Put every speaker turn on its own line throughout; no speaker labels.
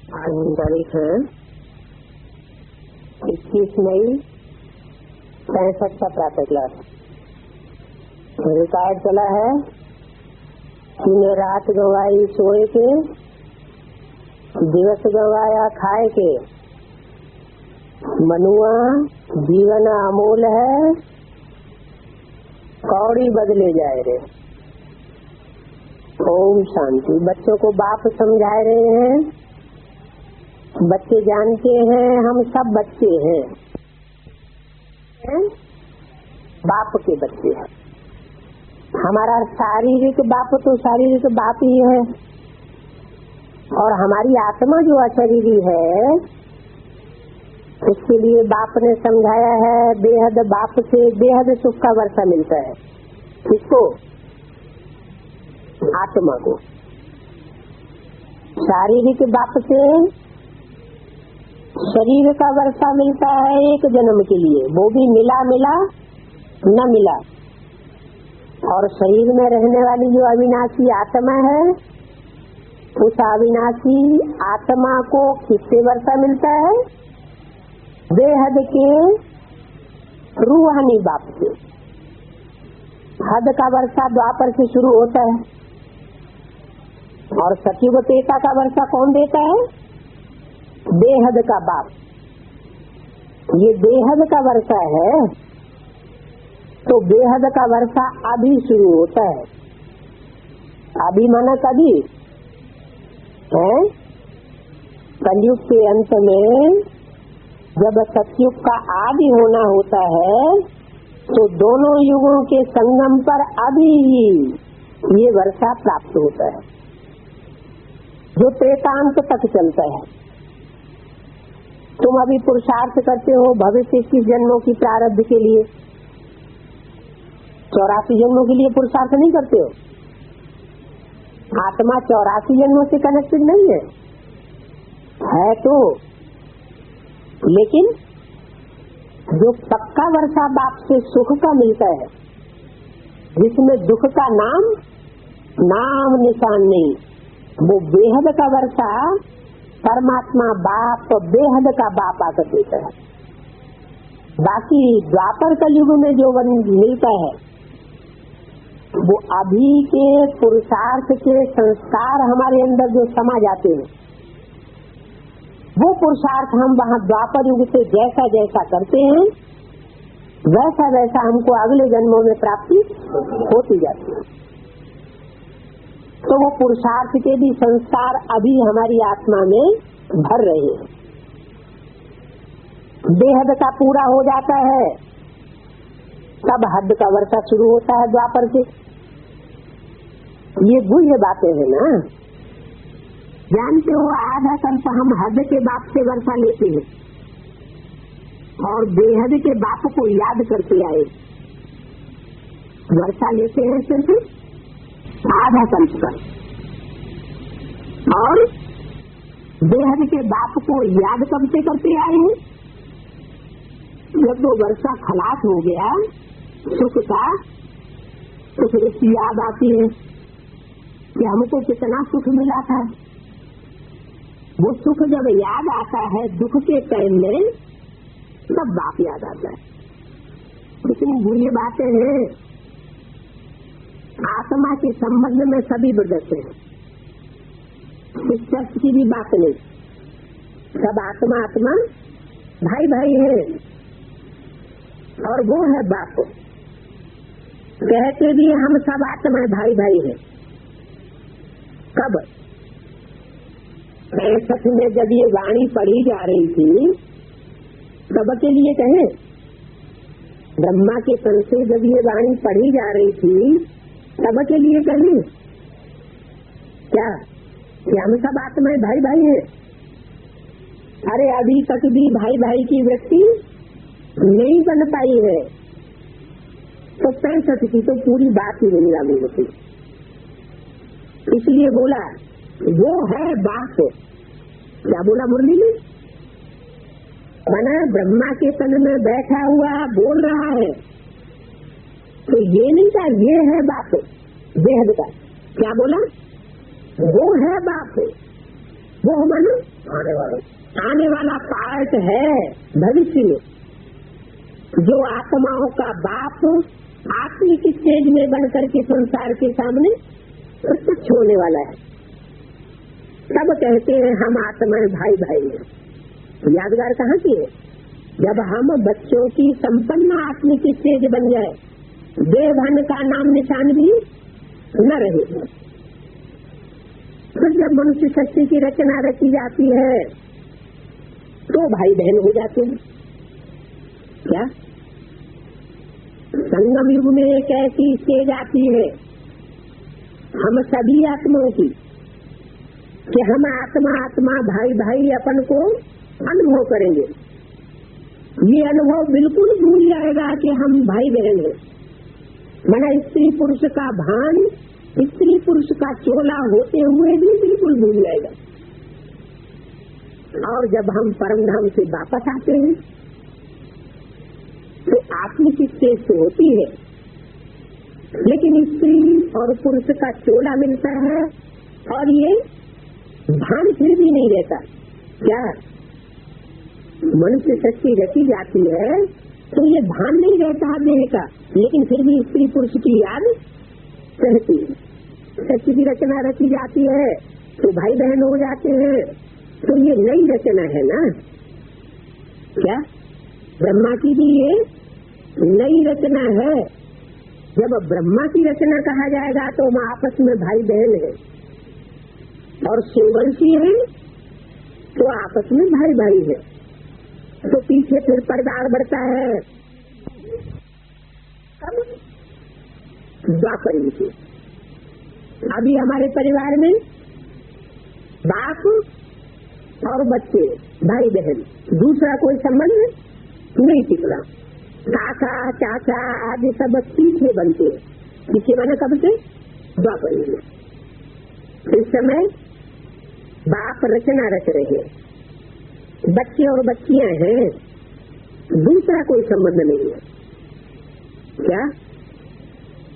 आज तारीख है 21 मई 65 का प्रातः क्लास। रिकॉर्ड चला है कि मैं रात गवाई सोए के, दिवस गवाया खाए के, मनुआ जीवन अमोल है, कौड़ी बदले जाए रे। ओम शांति। बच्चों को बाप समझा रहे हैं। बच्चे जानते हैं हम सब बच्चे हैं, बाप के बच्चे हैं। हमारा शारीरिक बाप तो शारीरिक बाप ही है, और हमारी आत्मा जो अशरीरी है उसके लिए बाप ने समझाया है बेहद बाप से बेहद सुख का वर्षा मिलता है। किसको? आत्मा को। शारीरिक बाप से शरीर का वर्षा मिलता है एक जन्म के लिए, वो भी मिला न मिला। और शरीर में रहने वाली जो अविनाशी आत्मा है, उस अविनाशी आत्मा को किससे वर्षा मिलता है? बेहद के रूहानी बाप से। हद का वर्षा द्वापर से शुरू होता है, और सतयुग त्रेता का वर्षा कौन देता है? बेहद का बाप। ये बेहद का वर्षा है, तो बेहद का वर्षा अभी शुरू होता है। अभी माना कभी है? कलयुग के अंत में जब सतयुग का आदि होना होता है, तो दोनों युगों के संगम पर अभी ही ये वर्षा प्राप्त होता है, जो त्रेतांत तक चलता है। तुम अभी पुरुषार्थ करते हो भविष्य 21 जन्मों की प्रारब्ध के लिए, 84 जन्मों के लिए पुरुषार्थ नहीं करते हो। आत्मा 84 जन्मों से कनेक्टेड नहीं है तो, लेकिन जो पक्का वर्षा बाप से सुख का मिलता है, जिसमें दुख का नाम निशान नहीं, वो बेहद का वर्षा परमात्मा बाप बेहद का बाप आकर देता है। बाकी द्वापर कलयुग में जो मिलता है, वो अभी के पुरुषार्थ के संस्कार हमारे अंदर जो समा जाते हैं, वो पुरुषार्थ हम वहाँ द्वापर युग से जैसा जैसा करते हैं, वैसा वैसा हमको अगले जन्मों में प्राप्ति होती जाती है। तो वो पुरुषार्थ के भी संस्कार अभी हमारी आत्मा में भर रहे हैं। बेहद का पूरा हो जाता है, तब हद का वर्षा शुरू होता है द्वापर से। ये गुह्य बातें हैं ना। जानते हो, आधा कल्प हम हद के बाप से वर्षा लेते हैं और बेहद के बाप को याद करते आए। वर्षा लेते हैं सिर्फ आधा कल्प पर, और बेहद के बाप को याद कब से करते आए हैं? जब वो वर्षा खलास हो गया सुख का, तो फिर इसकी याद आती है कि हमको कितना सुख मिला था। वो सुख जब याद आता है दुख के टाइम में, तब बाप याद आता है। कितनी बुरी बातें हैं। आत्मा के संबंध में सभी बदलते हैं, इस शख्स की भी बात नहीं। सब आत्मा भाई भाई है, और वो है बाप। कहते भी हम सब आत्मा भाई भाई है। कब? 65 में जब ये वाणी पढ़ी जा रही थी, तब के लिए कहें, ब्रह्मा के तन से जब ये वाणी पढ़ी जा रही थी, तब के लिए कहें क्या कि हम सब आत्माएं भाई भाई हैं। अरे अभी तक भी भाई भाई की वृत्ति नहीं बन पाई है, तो 65 की तो पूरी बात ही नहीं लागू होती। इसलिए बोला वो है बाप। क्या बोला मुरली में? बना ब्रह्मा के तन में बैठा हुआ बोल रहा है, तो ये नहीं था, ये है बाप बेहद का। क्या बोला? वो है बाप। वो मानो आने वाला पार्ट है भविष्य में, जो आत्माओं का बाप आत्मिक स्टेज में बनकर के संसार के सामने प्रत्यक्ष होने वाला है। सब कहते हैं हम आत्मा भाई भाई हैं, यादगार कहाँ की है? जब हम बच्चों की संपन्न आत्मिक स्टेज बन जाए, देवधन का नाम निशान भी न रहे, फिर जब मनुष्य सृष्टि की रचना रची जाती है तो भाई बहन हो जाते हैं। क्या संगम युग में एक ऐसी स्टेज आती है हम सभी आत्माओं की कि हम आत्मा आत्मा भाई भाई अपन को अनुभव करेंगे। ये अनुभव बिल्कुल भूल जाएगा कि हम भाई बहन हैं। मना स्त्री पुरुष का भान, स्त्री पुरुष का चोला होते हुए भी बिल्कुल भूल जाएगा। और जब हम परम धाम से वापस आते हैं तो आत्मिक स्टेज तो होती है, लेकिन स्त्री और पुरुष का चोला मिलता है और ये भान फिर भी नहीं रहता। क्या मनुष्य सृष्टि रची जाती है तो ये भान नहीं रहता देह का, लेकिन फिर भी स्त्री पुरुष की याद रहती है। सृष्टि की रचना रची जाती है तो भाई बहन हो जाते हैं, तो ये नई रचना है ना। क्या ब्रह्मा की भी ये नई रचना है। जब ब्रह्मा की रचना कहा जाएगा तो हम आपस में भाई बहन है, और शिववंशी है तो आपस में भाई भाई है। तो पीछे फिर पर्दार बढ़ता है कब? द्वापर युग। अभी हमारे परिवार में बाप और बच्चे भाई बहन, दूसरा कोई संबंध नहीं टिकला। काका चाचा आदि सब पीछे बनते, पीछे बना कब से? द्वापर युग। इस समय बाप रचना रच रहे, बच्चे और बच्चियां हैं, दूसरा कोई संबंध नहीं है। क्या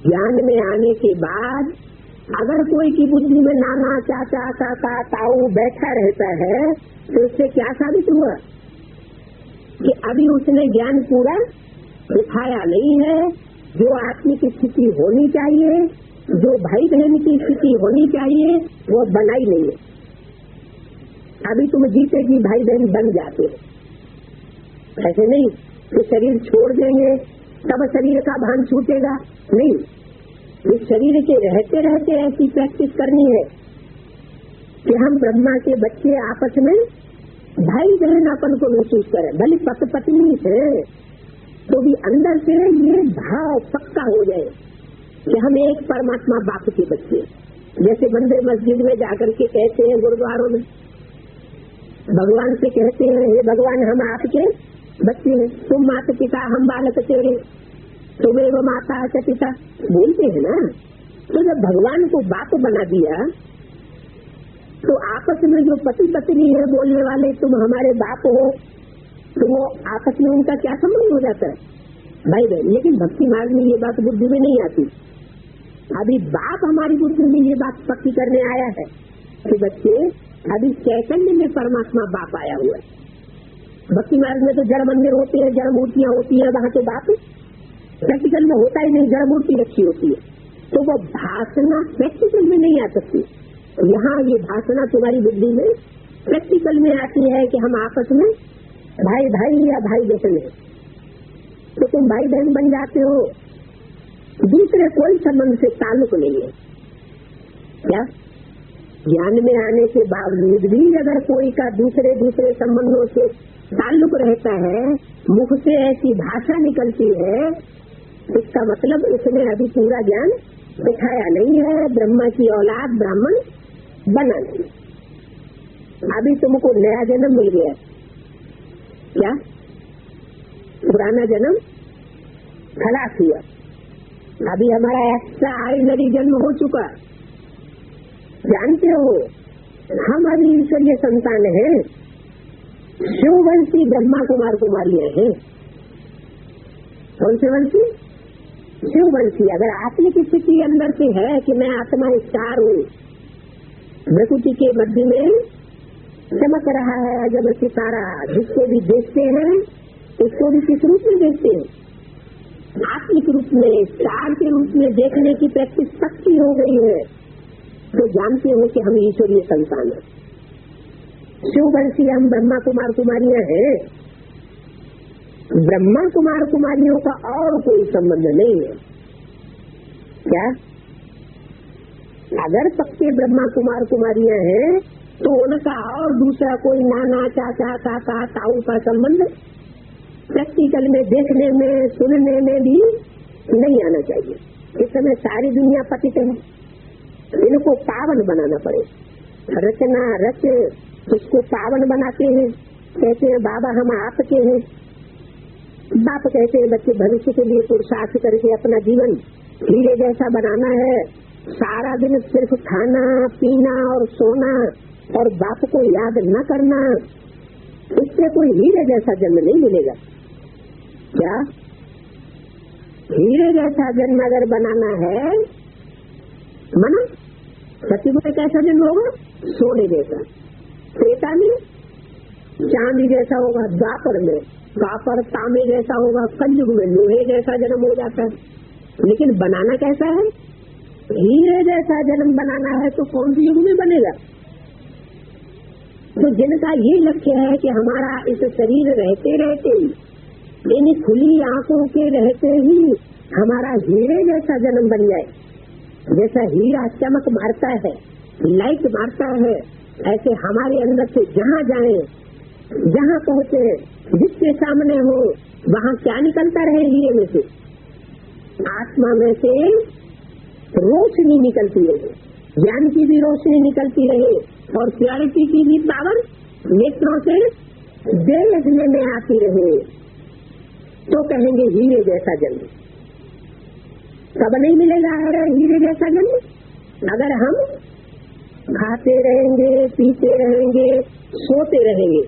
ज्ञान में आने के बाद अगर कोई की बुद्धि में नाना चाचा काका ताऊ बैठा रहता है तो इससे क्या साबित हुआ कि अभी उसने ज्ञान पूरा दिखाया नहीं है। जो आत्मिक स्थिति होनी चाहिए, जो भाई बहन की स्थिति होनी चाहिए, वो बनाई नहीं है। अभी तुम जीते जी भाई बहन बन जाते, ऐसे नहीं कि शरीर छोड़ देंगे तब शरीर का भान छूटेगा। नहीं, इस शरीर के रहते रहते ऐसी प्रैक्टिस करनी है कि हम ब्रह्मा के बच्चे आपस में भाई बहन अपन को महसूस करें। भले पति पत्नी से तो भी अंदर से ये भाव पक्का हो जाए कि हम एक परमात्मा बाप के बच्चे। जैसे मंदिर मस्जिद में जाकर के कहते हैं, गुरुद्वारों में भगवान से कहते हैं, हे भगवान हम आपके बच्चे हैं, तुम माता पिता हम बालक तेरे, तुम्हें वो माता च पिता बोलते हैं ना। तो जब भगवान को बाप बना दिया तो आपस में जो पति पत्नी है बोलने वाले तुम हमारे बाप हो, तो वो आपस में उनका क्या संबंध हो जाता है? भाई बहन। लेकिन भक्ति मार्ग में ये बात बुद्धि में नहीं आती। अभी बाप हमारी बुद्धि में ये बात पक्की करने आया है कि बच्चे अभी चैतन्य में परमात्मा बाप आया हुआ है। भक्ति मार्ग में तो जड़ मंदिर होते हैं, जड़ मूर्तियां होती है, वहाँ तो बाप प्रैक्टिकल में होता ही नहीं, जड़ मूर्ति रखी होती है। तो वो भाषणा प्रैक्टिकल में नहीं आ सकती। यहाँ ये भाषणा तुम्हारी बुद्धि में प्रैक्टिकल में आती है कि हम आपस में भाई भाई या भाई बहन है, तो तुम भाई बहन बन जाते हो। दूसरे कोई संबंध से ताल्लुक नहीं है। क्या ज्ञान में आने के बावजूद भी अगर कोई का दूसरे संबंधों से ताल्लुक रहता है, मुख से ऐसी भाषा निकलती है, इसका मतलब उसने अभी पूरा ज्ञान दिखाया नहीं है, ब्रह्मा की औलाद ब्राह्मण बना नहीं। अभी तुमको नया जन्म मिल गया। क्या पुराना जन्म खलास हुआ, अभी हमारा एक्स्ट्रा ऑर्डिनरी जन्म हो चुका। जानते हो हम अभी ईश्वरीय संतान हैं, शिववंशी ब्रह्मा कुमार कुमारियां हैं। कौन से वंशी? शिववंशी। अगर आत्मिक स्थिति अंदर से है कि मैं आत्मा स्टार हूँ, प्रकृति के मध्य में चमक रहा है अजब सितारा, जिसको भी देखते हैं उसको भी किस रूप में देखते हैं? आत्मिक रूप में, स्टार के रूप में देखने की प्रैक्टिस पक्की हो गई है, तो जानते हो कि हम ईश्वरीय संतान हैं। शिववंशी हम ब्रह्मा कुमार कुमारियां हैं। ब्रह्मा कुमार कुमारियों का और कोई संबंध नहीं है क्या? अगर पक्के ब्रह्मा कुमार कुमारियां हैं तो उनका और दूसरा कोई नाना चाचा काका ताऊ का संबंध प्रैक्टिकल में देखने में सुनने में भी नहीं आना चाहिए। इस समय सारी दुनिया पतित है, इनको पावन बनाना पड़ेगा। रचना रच उसको पावन बनाते हैं, कहते हैं बाबा हम आपके हैं। बाप कहते हैं बच्चे भविष्य के लिए पुरुषार्थ करके अपना जीवन हीरे जैसा बनाना है। सारा दिन सिर्फ खाना पीना और सोना और बाप को याद न करना, इससे कोई हीरे जैसा जन्म नहीं मिलेगा क्या? हीरे जैसा जन्म अगर बनाना है मना, सती में कैसा जन्म होगा? सोने जैसा। त्रेता में चांदी जैसा होगा, द्वापर में कापर तांबे जैसा होगा, कलयुग में लोहे जैसा जन्म हो जाता है। लेकिन बनाना कैसा है? हीरे जैसा जन्म बनाना है तो कौन सी युग में बनेगा? तो जिनका ये लक्ष्य है कि हमारा इस शरीर रहते रहते ही, इन खुली आंखों के रहते ही हमारा हीरे जैसा जन्म बन जाए, जैसा हीरा चमक मारता है, लाइट मारता है, ऐसे हमारे अंदर से जहाँ जाए, जहाँ पहुँचे, जिसके सामने हो, वहाँ क्या निकलता रहे हीरे में से? आत्मा में से रोशनी निकलती रहे, ज्ञान की भी रोशनी निकलती रहे और प्योरिटी की भी पावर नेत्रों से देखने में आती रहे, तो कहेंगे हीरे जैसा जन्म। कब नहीं मिलेगा हीरे जैसा जन्म? अगर हम खाते रहेंगे, पीते रहेंगे, सोते रहेंगे।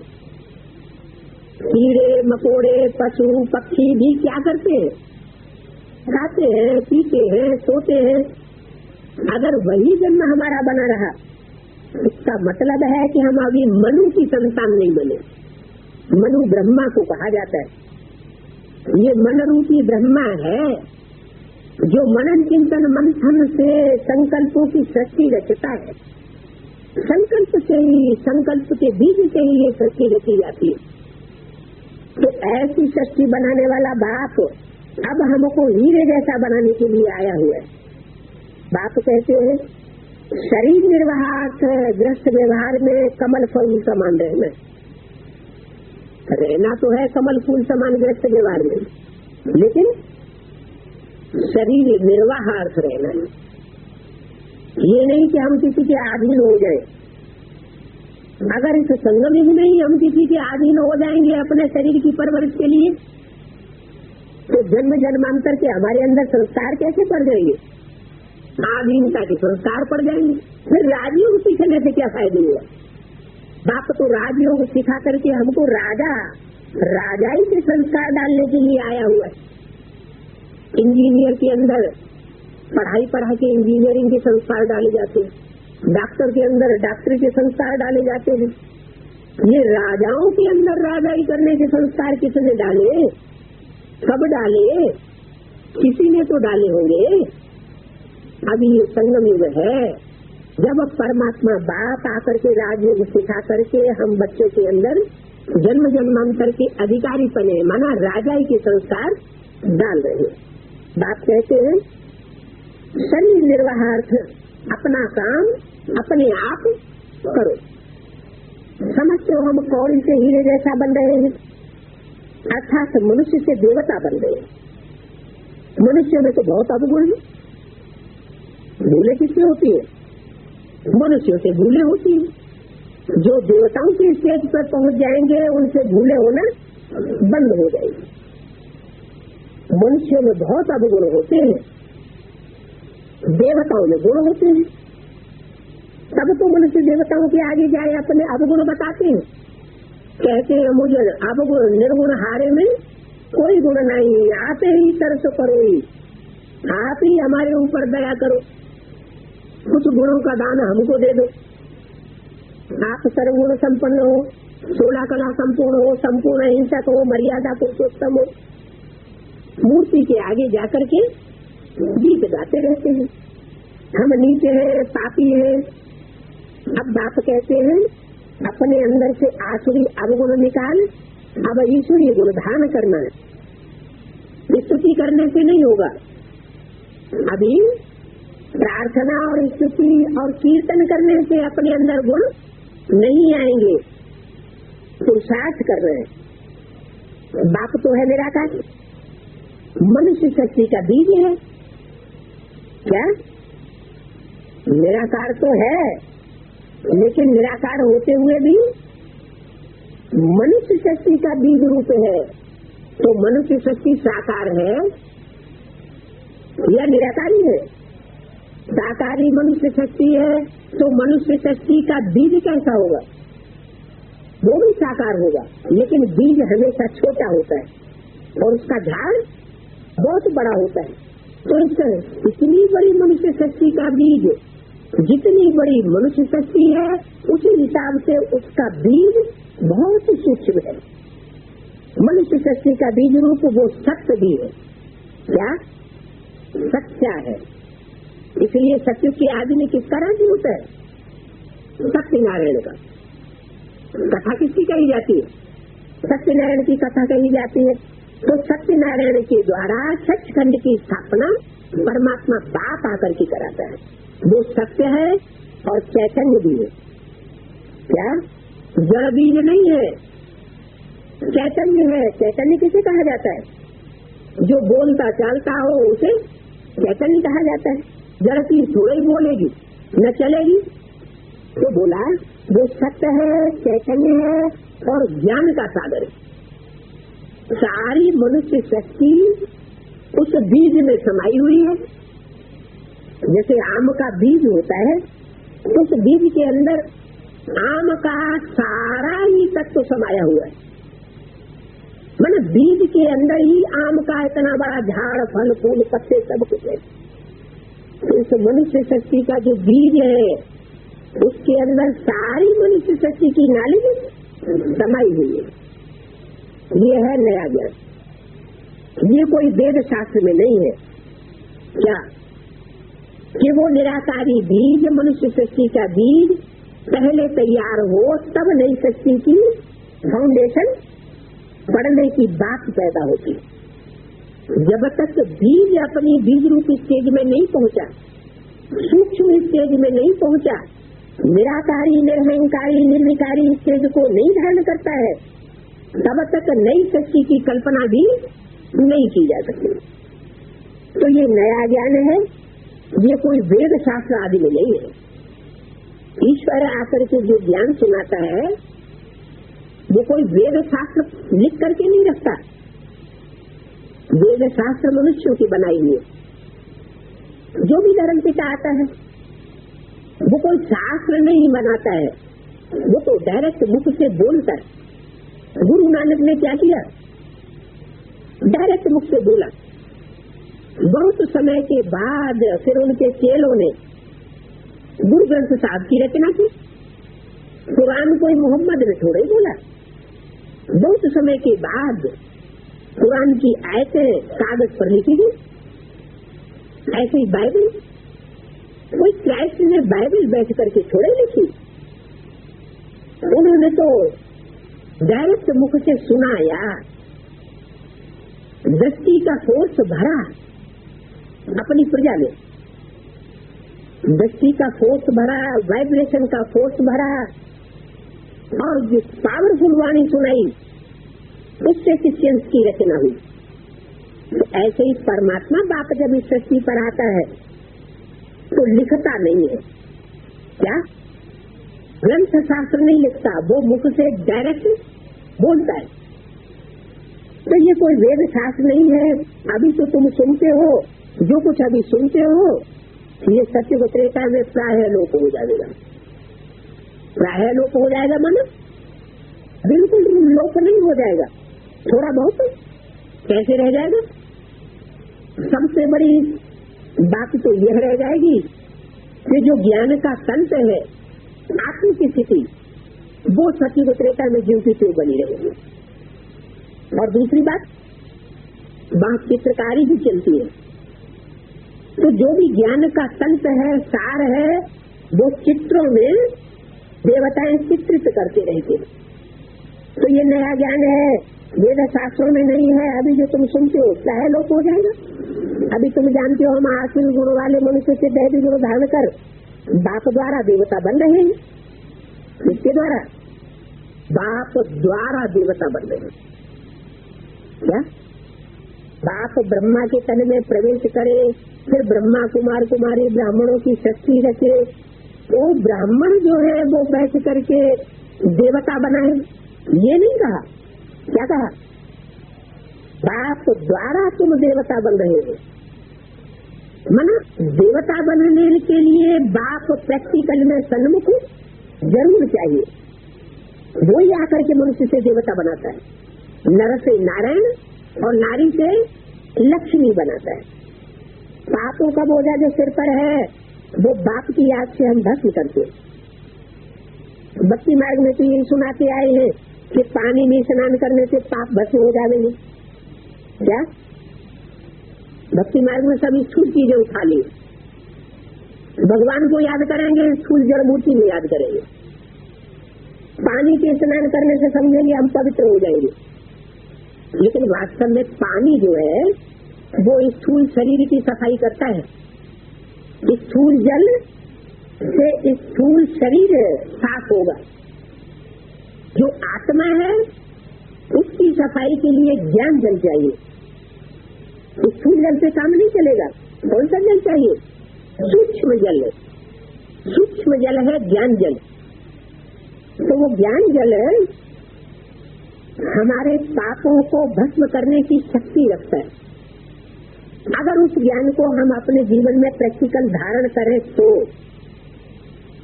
कीड़े मकोड़े पशु पक्षी भी क्या करते हैं? खाते हैं, पीते हैं, सोते हैं। अगर वही जन्म हमारा बना रहा, इसका मतलब है कि हम अभी मनु की संतान नहीं बने। मनु ब्रह्मा को कहा जाता है। ये मन रूपी ब्रह्मा है जो मनन चिंतन मंथन से संकल्पों की सृष्टि रचता है। संकल्प से ही, संकल्प के बीज से ही ये सृष्टि रची जाती है। तो ऐसी सृष्टि बनाने वाला बाप अब हमको हीरे जैसा बनाने के लिए आया हुआ है। बाप कहते हैं शरीर निर्वाहार्थ गृहस्थ व्यवहार में कमल फूल समान रहना तो है कमल फूल समान गृहस्थ व्यवहार में, लेकिन शरीर निर्वाहार्थ रहना है। ये नहीं कि हम किसी के अधीन हो जाए। अगर इस संगम युग में ही हम किसी के अधीन हो जाएंगे अपने शरीर की परवरिश के लिए, तो जन्म जन्मांतर के हमारे अंदर संस्कार कैसे पड़ जाएंगे? आधीनता के संस्कार पड़ जाएंगे। फिर राजयोग सीखने से क्या फायदा हुआ? बाप तो राजयोग सिखा करके हमको राजाई के संस्कार डालने के लिए आया हुआ है। इंजीनियर के अंदर पढ़ाई पढ़ा के इंजीनियरिंग के संस्कार डाले जाते हैं, डॉक्टर के अंदर डॉक्टरी के संस्कार डाले जाते हैं। ये राजाओं के अंदर राजाई करने के संस्कार किसने डाले? कब डाले? किसी ने तो डाले होंगे। अभी ये संगम युग है जब परमात्मा बाप आकर के राजयोग सिखा करके हम बच्चों के अंदर जन्म जन्मांतर के अधिकारी बने, माना राजाई के संस्कार डाल रहे हैं। बाप कहते हैं शरीर निर्वाहार्थ अपना काम अपने आप करो। समझते हो हम कौड़ी से हीरे जैसा बन रहे हैं, अर्थात मनुष्य से देवता बन रहे हैं। मनुष्य में तो बहुत अवगुण है। भूले किससे होती है? मनुष्यों से भूले होती है। जो देवताओं के स्टेज पर पहुंच जाएंगे उनसे भूले होना बंद हो जाएगी। मनुष्यों में बहुत अवगुण होते हैं, देवताओं में गुण होते हैं। तब तो मनुष्य देवताओं के आगे जाए अपने अवगुण बताते हैं, कहते हैं मुझे अवगुण निर्गुण हारे में कोई गुण नहीं, आते ही तरस करो, आप ही हमारे ऊपर दया करो, कुछ गुणों का दान हमको दे दो। आप सर्वगुण संपन्न हो, 16 कला संपूर्ण हो, संपूर्ण हिंसक हो, मर्यादा पुरुषोत्तम हो, मूर्ति के आगे जाकर के गीत गाते रहते हैं, हम नीचे हैं, पापी हैं। अब बाप कहते हैं अपने अंदर से आसुरी अवगुण निकाल, अब ईश्वरीय गुण धारण करना है। स्तुति करने से नहीं होगा, अभी प्रार्थना और स्तुति और कीर्तन करने से अपने अंदर गुण नहीं आएंगे। पुरुषार्थ कर रहे हैं। बाप तो है निराकार, मनुष्य शक्ति का बीज है। क्या निराकार तो है, लेकिन निराकार होते हुए भी मनुष्य शक्ति का बीज रूप है। तो मनुष्य शक्ति साकार है या निराकारी है? साकारी मनुष्य शक्ति है, तो मनुष्य शक्ति का बीज कैसा होगा? वो भी साकार होगा, लेकिन बीज हमेशा छोटा होता है और उसका झाड़ बहुत बड़ा होता है। तो इतनी बड़ी मनुष्य शक्ति का बीज, जितनी बड़ी मनुष्य शक्ति है उसी हिसाब से उसका बीज बहुत सूक्ष्म है। मनुष्य शक्ति का बीज रूप वो सत्य भी है। क्या सत्या है? इसलिए सत्य के आदमी किसका राज्य होता है? सत्यनारायण का। कथा किसकी कही जाती है? सत्यनारायण की कथा कही जाती है। तो सत्यनारायण के द्वारा सचखंड की स्थापना परमात्मा बाप आकर के कराता है। वो सत्य है और चैतन्य भी है। क्या जड़ बीज नहीं है, चैतन्य है। चैतन्य किसे कहा जाता है? जो बोलता चालता हो उसे चैतन्य कहा जाता है। जड़ चीज थोड़ी बोलेगी न चलेगी। तो बोला वो सत्य है, चैतन्य है और ज्ञान का सागर है। सारी मनुष्य शक्ति उस बीज में समाई हुई है। जैसे आम का बीज होता है, उस बीज के अंदर आम का सारा ही तत्व समाया हुआ है। मतलब बीज के अंदर ही आम का इतना बड़ा झाड़, फल, फूल, पत्ते सब कुछ है। तो इस मनुष्य शक्ति का जो बीज है, उसके अंदर सारी मनुष्य शक्ति की नाली समाई हुई है। ये है नया ज्ञान। ये कोई वेद शास्त्र में नहीं है। क्या कि वो निराकारी बीज, मनुष्य शक्ति का बीज पहले तैयार हो, तब नई शक्ति की फाउंडेशन पड़ने की बात पैदा होती। जब तक बीज अपनी बीज रूपी स्टेज में नहीं पहुंचा, सूक्ष्म स्टेज में नहीं पहुंचा, निराकारी, निरहंकारी, निर्विकारी स्टेज को नहीं धारण करता है, तब तक नई शक्ति की कल्पना भी नहीं की जा सकती। तो ये नया ज्ञान है, ये कोई वेद शास्त्र आदि में नहीं है। ईश्वर आकर के जो ज्ञान सुनाता है वो कोई वेद शास्त्र लिख करके नहीं रखता। वेद शास्त्र मनुष्यों की बनाई हुई है। जो भी धर्म पिता आता है वो कोई शास्त्र नहीं बनाता है, वो तो डायरेक्ट मुख से बोलता है। गुरु नानक ने क्या किया? डायरेक्ट मुख से बोला। बहुत समय के बाद फिर उनके चेलों ने गुरु ग्रंथ साहब की रचना की। कुरान कोई मोहम्मद ने थोड़ा ही बोला। बहुत समय के बाद कुरान की आयतें कागज पर लिखी गई। ऐसे ही बाइबल, कोई क्राइस्ट ने बाइबल बैठ करके थोड़े लिखी। उन्होंने तो डायरेक्ट मुख से सुनाया, दृष्टि का फोर्स भरा अपनी प्रजा में, दृष्टि का फोर्स भरा, वाइब्रेशन का फोर्स भरा और जो पावरफुल वाणी सुनाई, उससे क्रिश्चियंस की रचना हुई। तो ऐसे ही परमात्मा बाप जब इस सृष्टि पर आता है तो लिखता नहीं है। क्या ग्रंथ शास्त्र नहीं लिखता, वो मुख से डायरेक्ट बोलता है। तो ये कोई वेद शास्त्र नहीं है। अभी तो तुम सुनते हो, जो कुछ अभी सुनते हो ये सत्य को त्रेता में प्राय लोप हो जाएगा। प्राय लोप हो जाएगा मन बिल्कुल लोप नहीं हो जाएगा, थोड़ा बहुत कैसे रह जाएगा। सबसे बड़ी बात तो यह रह जाएगी कि जो ज्ञान का तंत्र है, आत्म की स्थिति, वो सतयुग त्रेता में जीव की त्यों बनी रहेगी। और दूसरी बात, वहां चित्रकारी भी चलती है, तो जो भी ज्ञान का तंत्र है, सार है, वो चित्रों में देवताएं चित्रित करते रहते। तो ये नया ज्ञान है, वेद शास्त्रों में नहीं है। अभी जो तुम सुनते हो चाहे लोग हो जाएगा। अभी तुम जानते हो हम आश्विन गुण वाले मनुष्य से दैवी गुण धारण कर बाप द्वारा देवता बन रहे हैं। किसके द्वारा? बाप द्वारा देवता बन रहे हैं। क्या बाप ब्रह्मा के तन में प्रवेश करे, फिर ब्रह्मा कुमार कुमारी ब्राह्मणों की सृष्टि रचे, तो ब्राह्मण जो है वो बैठ करके देवता बनाए? ये नहीं कहा। क्या कहा? बाप द्वारा तुम देवता बन रहे हो। मना देवता बनने के लिए बाप प्रैक्टिकल में सन्मुख जरूर चाहिए, वो ही आकर के मनुष्य से देवता बनाता है। नर से नारायण और नारी से लक्ष्मी बनाता है। पापों का बोझा जो सिर पर है वो बाप की याद से हम भस्म करते। भक्ति मार्ग में तो यही सुनाते आए हैं कि पानी में स्नान करने से पाप भस्म हो जाएंगे। क्या भक्ति मार्ग में सभी स्थूल चीजें उठा ली, भगवान को याद करेंगे, स्थूल जड़ मूर्ति में याद करेंगे। पानी के स्नान करने से समझेंगे हम पवित्र हो जाएंगे, लेकिन वास्तव में पानी जो है वो स्थूल शरीर की सफाई करता है। स्थूल जल से स्थूल शरीर साफ होगा। जो आत्मा है उसकी सफाई के लिए ज्ञान जल चाहिए। स्थूल जल से काम नहीं चलेगा। कौन सा जल चाहिए? सूक्ष्म जल। सूक्ष्म जल है ज्ञान जल। तो वो ज्ञान जल हमारे पापों को भस्म करने की शक्ति रखता है। अगर उस ज्ञान को हम अपने जीवन में प्रैक्टिकल धारण करें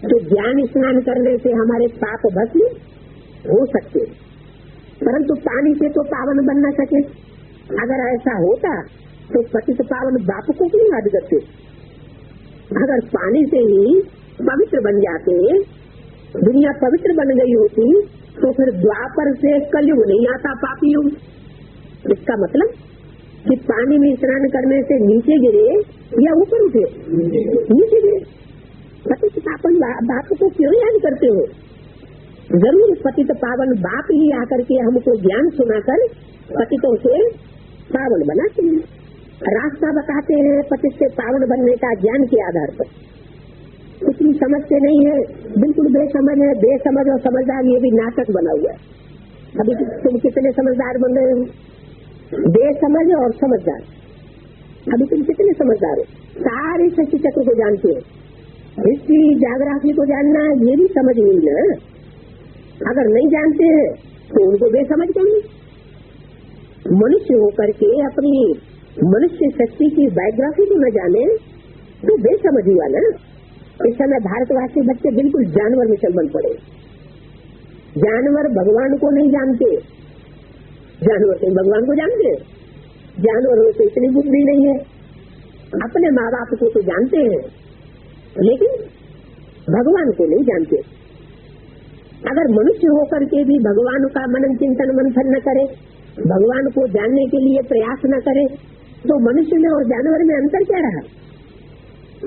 तो ज्ञान स्नान करने से हमारे पाप भस्म हो सकते, परंतु पानी से तो पावन बन न सके। अगर ऐसा होता तो पतित पावन बाप को क्यों याद करते? अगर पानी से ही पवित्र बन जाते, दुनिया पवित्र बन गई होती, तो फिर द्वापर से कलयुग नहीं आता पापी युग। इसका मतलब कि पानी में स्नान करने से नीचे गिरे या ऊपर उठे? नीचे गिरे। पतित पावन बाप को क्यों याद करते हो? जरूर पतित पावन बाप ही आकर के हमको ज्ञान सुनाकर पतितों से पावन बनाते हैं, रास्ता बताते हैं पतित से पावन बनने का ज्ञान के आधार पर। कुछ भी समझते नहीं है, बिल्कुल बेसमझ है। बेसमझ और समझदार ये भी नाटक बना हुआ है। अभी तुम कितने समझदार बन रहे हो? बेसमझ और समझदार। अभी तुम कितने समझदार हो? सारे शक्ति चक्र को जानते हो, हिस्ट्री ज्योग्राफी को जानना ये भी समझ नहीं ना। अगर नहीं जानते हैं तो उनको बेसमझ कहेंगे। मनुष्य होकर के अपनी मनुष्य शक्ति की बायोग्राफी को न जाने तो बेसमझ हुआ ना। इस समय भारतवासी बच्चे बिल्कुल जानवर में चल बन पड़े। जानवर भगवान को नहीं जानते, जानवर तो भगवान को जानते। जानवरों से इतनी बुद्धि नहीं है। अपने माँ बाप को तो जानते हैं लेकिन भगवान को नहीं जानते। अगर मनुष्य होकर के भी भगवान का मनन चिंतन मंथन न करे, भगवान को जानने के लिए प्रयास न करे, तो मनुष्य में और जानवर में अंतर क्या रहा?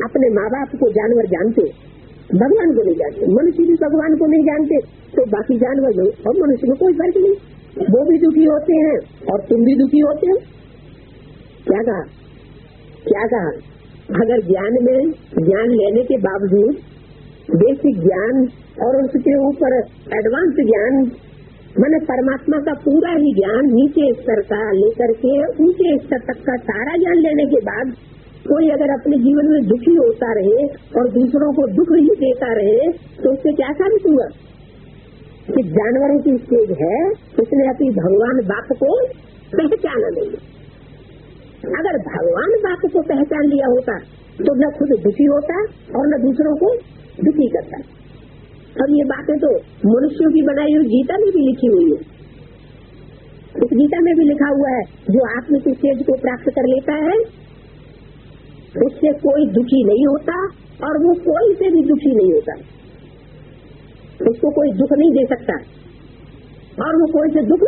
अपने माँ बाप को जानवर जानते, भगवान को नहीं जानते। मनुष्य भी भगवान को नहीं जानते, तो बाकी जानवर में और मनुष्य में कोई फर्क नहीं। वो भी दुखी होते हैं और तुम भी दुखी होते हो। क्या कहा? क्या कहा? अगर ज्ञान में ज्ञान लेने के बावजूद बेसिक ज्ञान और उसके ऊपर एडवांस ज्ञान, मैंने परमात्मा का पूरा ही ज्ञान नीचे स्तर का लेकर के ऊंचे स्तर तक का सारा ज्ञान लेने के बाद कोई अगर अपने जीवन में दुखी होता रहे और दूसरों को दुख ही देता रहे, तो उससे क्या साबित हुआ कि जानवरों की स्टेज है, उसने अपनी भगवान बाप को पहचाना नहीं। अगर भगवान बाप को पहचान लिया होता तो न खुद दुखी होता और न दूसरों को दुखी करता। और ये बातें तो मनुष्यों की बनाई हुई गीता में भी लिखी हुई है। इस गीता में भी लिखा हुआ है, जो आत्मिक स्टेज को प्राप्त कर लेता है उससे कोई दुखी नहीं होता और वो कोई से भी दुखी नहीं होता। उसको कोई दुख नहीं दे सकता और वो कोई से दुख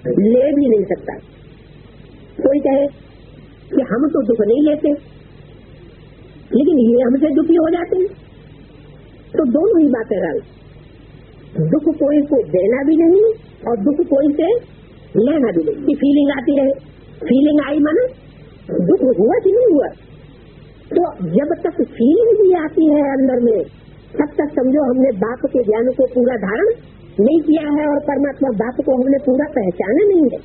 ले भी नहीं सकता। कोई कहे कि हम तो दुख नहीं लेते लेकिन ये हमसे दुखी हो जाते हैं, तो दोनों ही बातें रल। दुख कोई को देना भी नहीं और दुख कोई से लेना भी नहीं। कि फीलिंग आती रहे, फीलिंग आई माना दुख हुआ कि नहीं हुआ। तो जब तक फीलिंग भी आती है अंदर में तब तक समझो हमने बाप के ज्ञान को पूरा धारण नहीं किया है और परमात्मा बाप को हमने पूरा पहचाना नहीं है।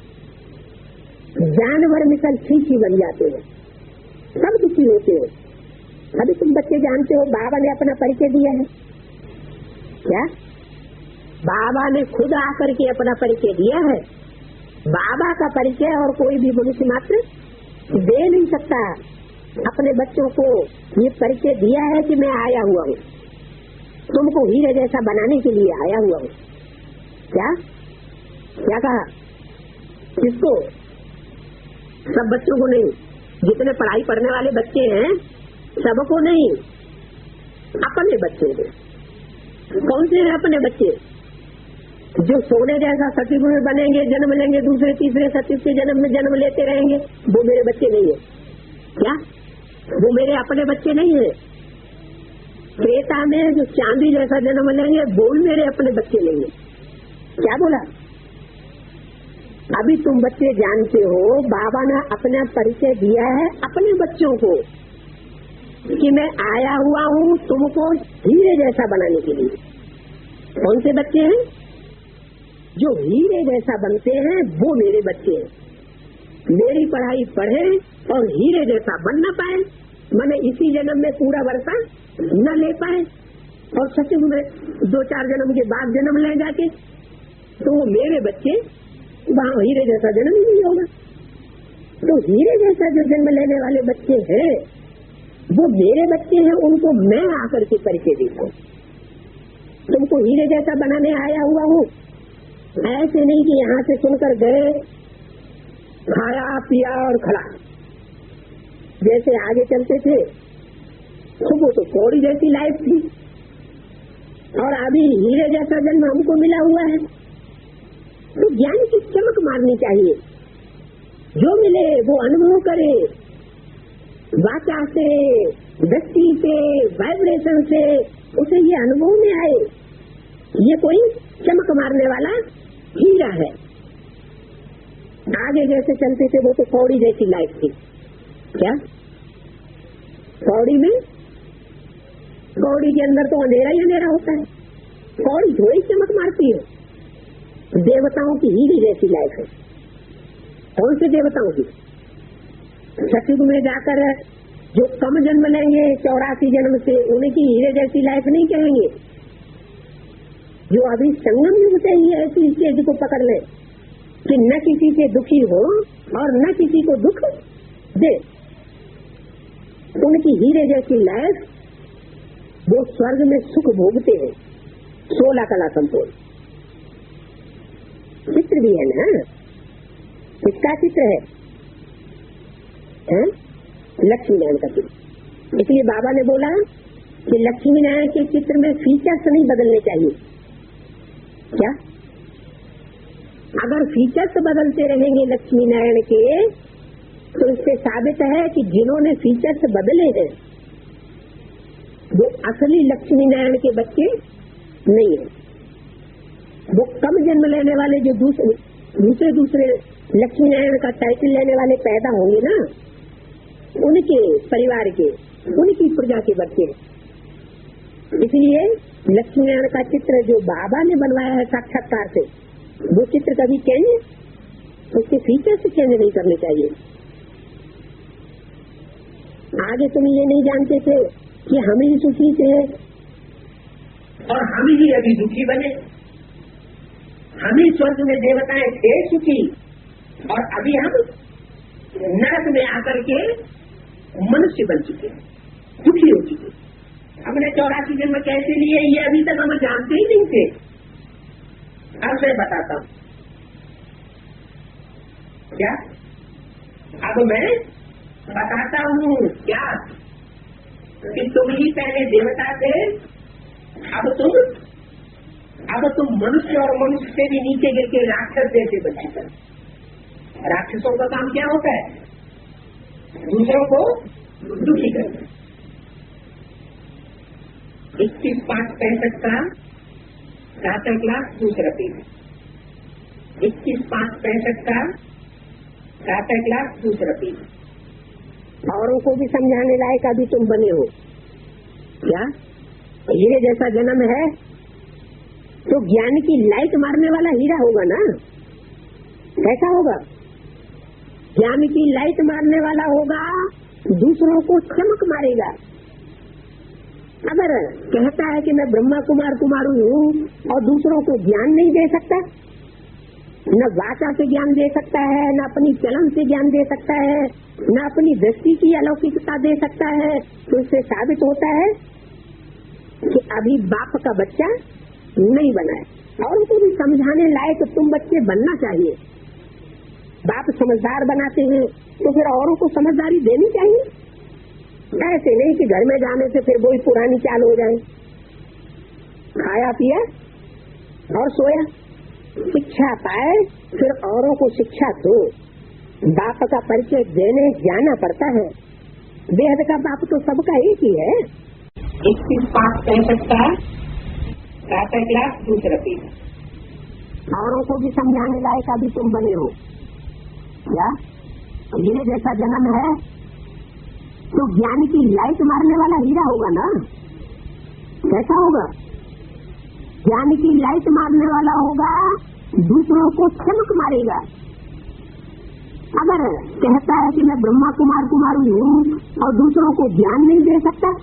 जानवर मिसल खींची बन जाते हैं, सब दुखी होते हैं। अभी तुम बच्चे जानते हो बाबा ने अपना परिचय दिया है क्या? बाबा ने खुद आकर के अपना परिचय दिया है। बाबा का परिचय और कोई भी मनुष्य मात्र दे नहीं सकता। अपने बच्चों को ये परिचय दिया है कि मैं आया हुआ हूँ, तुमको हीरे जैसा बनाने के लिए आया हुआ हूँ। क्या क्या कहा? किसको? सब बच्चों को नहीं, जितने पढ़ाई पढ़ने वाले बच्चे हैं सबको नहीं, अपने बच्चे को। कौन से हैं अपने बच्चे? जो सोने जैसा सचिव में बनेंगे, जन्म लेंगे, दूसरे तीसरे सचिव के जन्म में जन्म लेते रहेंगे, वो मेरे बच्चे नहीं है। क्या वो मेरे अपने बच्चे नहीं है? त्रेता में जो चांदी जैसा जन्म लेंगे वो मेरे अपने बच्चे नहीं है। क्या बोला? अभी तुम बच्चे जानते हो बाबा ने अपना परिचय दिया है अपने बच्चों को कि मैं आया हुआ हूँ तुमको हीरे जैसा बनाने के लिए। कौन से बच्चे हैं? जो हीरे जैसा बनते हैं वो मेरे बच्चे हैं। मेरी पढ़ाई पढ़े और हीरे जैसा बन न पाए, मैंने इसी जन्म में पूरा वर्षा न ले पाए और सचिव में 2-4 जन्म के बाद जन्म ले जाके, तो वो मेरे बच्चे वहाँ हीरे जैसा जन्म ही नहीं होगा। तो हीरे जैसा जो जन्म लेने वाले बच्चे हैं वो मेरे बच्चे हैं, उनको मैं आकर के परिचय देता हूँ। तुमको हीरे जैसा बनाने आया हुआ हूँ। ऐसे नहीं कि यहाँ से सुनकर गए, खाया पिया और खड़ा, जैसे आगे चलते थे तो वो तो कौड़ी जैसी लाइफ थी और अभी हीरे जैसा जन्म हमको मिला हुआ है। तो ज्ञान की चमक मारनी चाहिए, जो मिले वो अनुभव करे, वाचा से, दृष्टि से, वाइब्रेशन से उसे ये अनुभव में आए ये कोई चमक मारने वाला हीरा है। आगे जैसे चलते थे वो तो कौड़ी जैसी लाइफ थी। क्या कौड़ी में, कौड़ी के अंदर तो अंधेरा ही अंधेरा होता है, कौड़ी थोड़ी चमक मारती है। देवताओं की हीरे जैसी लाइफ है। कौन से देवताओं की? सतयुग में जाकर जो कम जन्म लेंगे 84 जन्म से, उनकी हीरे जैसी लाइफ नहीं कहेंगे। जो अभी संगम युग से ही ऐसी स्टेज को पकड़ ले कि न किसी से दुखी हो और न किसी को दुख दे, उनकी हीरे जैसी लाइफ, वो स्वर्ग में सुख भोगते हैं। 16 कला संपूर्ण चित्र भी है ना। किसका चित्र है? लक्ष्मी नारायण का चित्र। इसलिए बाबा ने बोला कि लक्ष्मी नारायण के चित्र में फीचर्स नहीं बदलने चाहिए। क्या? अगर फीचर्स बदलते रहेंगे लक्ष्मी नारायण के तो इससे साबित है कि जिन्होंने फीचर्स बदले हैं वो असली लक्ष्मी नारायण के बच्चे नहीं है। वो कम जन्म लेने वाले जो दूसरे लक्ष्मी नारायण का टाइटल लेने वाले पैदा होंगे ना, उनके परिवार के, उनकी प्रजा के बच्चे। इसलिए लक्ष्मी नारायण का चित्र जो बाबा ने बनवाया है साक्षात्कार से, वो चित्र कभी चेंज, उसके फीचर्स चेंज नहीं करने चाहिए। आगे तुम ये नहीं जानते थे कि हम ही सुखी थे और हम ही अभी दुखी बने। हम ही स्वर्ग में देवताएं थे सुखी और अभी हम नरक में आकर के मनुष्य बन चुके, दुखी हो चुके। हमने 84 जन्म कैसे लिए ये अभी तक हम जानते ही नहीं थे। अब मैं बताता हूँ। क्या? अब मैं बताता हूँ क्या कि तुम ही पहले देवता थे, अब तुम अब तुम मनुष्य और मनुष्य से भी नीचे गिर के राक्षस जैसे बचे कर। राक्षसों का काम क्या होता है? दूसरों को दुखी करना। 21,5,65 का 7 लाख दूसरा पेज। 21,5,65 का 7 लाख दूसरा पेज। औरों को भी समझाने लायक अभी तुम बने हो क्या? हीरे जैसा जन्म है तो ज्ञान की लाइट मारने वाला हीरा होगा ना? कैसा होगा? ज्ञान की लाइट मारने वाला होगा, दूसरों को चमक मारेगा। अगर कहता है कि मैं ब्रह्मा कुमार कुमारी हूँ और दूसरों को ज्ञान नहीं दे सकता, न वाचा से ज्ञान दे सकता है, न अपनी चलन से ज्ञान दे सकता है, न अपनी दृष्टि की अलौकिकता दे सकता है, तो इससे साबित होता है कि अभी बाप का बच्चा नहीं बना है। और उनको भी समझाने लायक तुम बच्चे बनना चाहिए। बाप समझदार बनाते हैं तो फिर औरों को समझदारी देनी चाहिए। ऐसे नहीं कि घर में जाने से फिर वही पुरानी चाल हो जाए। खाया पिया और सोया, शिक्षा पाए फिर औरों को शिक्षा दो। बाप का परिचय देने जाना पड़ता है। बेहद का बाप तो सबका एक ही है। 21,5,65 का 7 लाख दूसरा पेज। औरों को भी समझाने लायक अभी तुम बने हो क्या? हीरे जैसा जन्म है तो ज्ञान की लाइट मारने वाला हीरा होगा ना? कैसा होगा? ज्ञान की लाइट मारने वाला होगा, दूसरों को चमक मारेगा। अगर कहता है कि मैं ब्रह्मा कुमार कुमारी हूँ और दूसरों को ज्ञान नहीं दे सकता,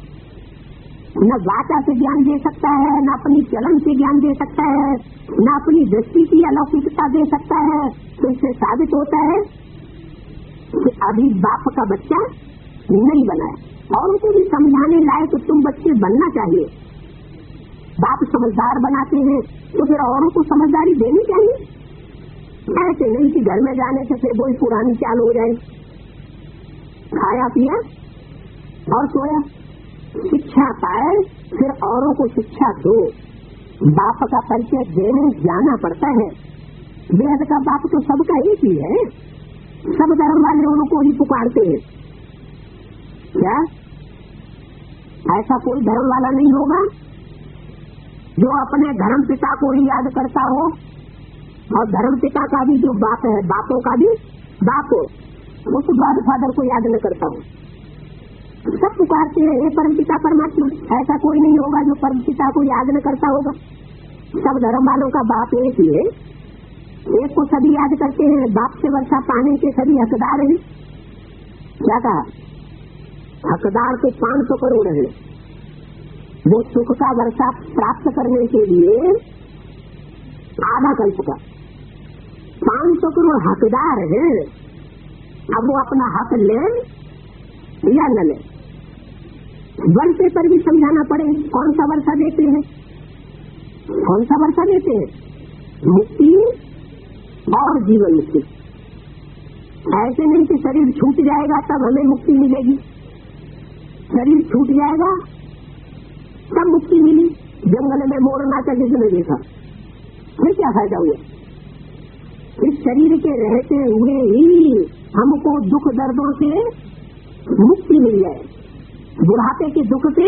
न वाचा से ज्ञान दे सकता है, न अपनी चलन से ज्ञान दे सकता है, न अपनी दृष्टि की अलौकिकता दे सकता है, तो इससे साबित होता है कि अभी बाप का बच्चा नहीं बना है। और उनको भी समझाने लायक तुम बच्चे बनना चाहिए। बाप समझदार बनाते हैं तो फिर औरों को समझदारी देनी चाहिए। ऐसे नहीं कि घर में जाने से फिर वही पुरानी चाल हो जाए। खाया पिया और सोया, शिक्षा पाए फिर औरों को शिक्षा दो। बाप का परिचय देने जाना पड़ता है। बेहद का बाप तो सबका एक ही है। सब धर्म वाले उनको ही पुकारते हैं क्या? ऐसा कोई धर्म वाला नहीं होगा जो अपने धर्म पिता को ही याद करता हो और धर्म पिता का भी जो बाप है, बापों का भी बाप उस गॉड फादर को याद न करता हो। सब पुकारते हैं ये परम पिता परमात्मा। ऐसा कोई नहीं होगा जो परम पिता को याद न करता होगा। सब धर्म वालों का बाप एक ही है। एक को सभी याद करते हैं। बाप से वर्षा पाने के सभी हकदार हैं। क्या कहा? हकदार तो 500 करोड़ है। वो सुख का वर्षा प्राप्त करने के लिए आधा कल्प का 500 करोड़ हकदार है। अब वो अपना हक ले या न ले, वर्षे पर भी समझाना पड़े। कौन सा वर्षा देते हैं? कौन सा वर्षा देते हैं? मुक्ति और जीवन मुक्ति। ऐसे नहीं कि शरीर छूट जाएगा तब हमें मुक्ति मिलेगी। शरीर छूट जाएगा तब मुक्ति मिली। जंगल में मोर नाचा जिसने देखा, फिर क्या फायदा हुआ? इस शरीर के रहते हुए ही हमको दुख दर्दों से मुक्ति मिल जाए, बुढ़ापे के दुख से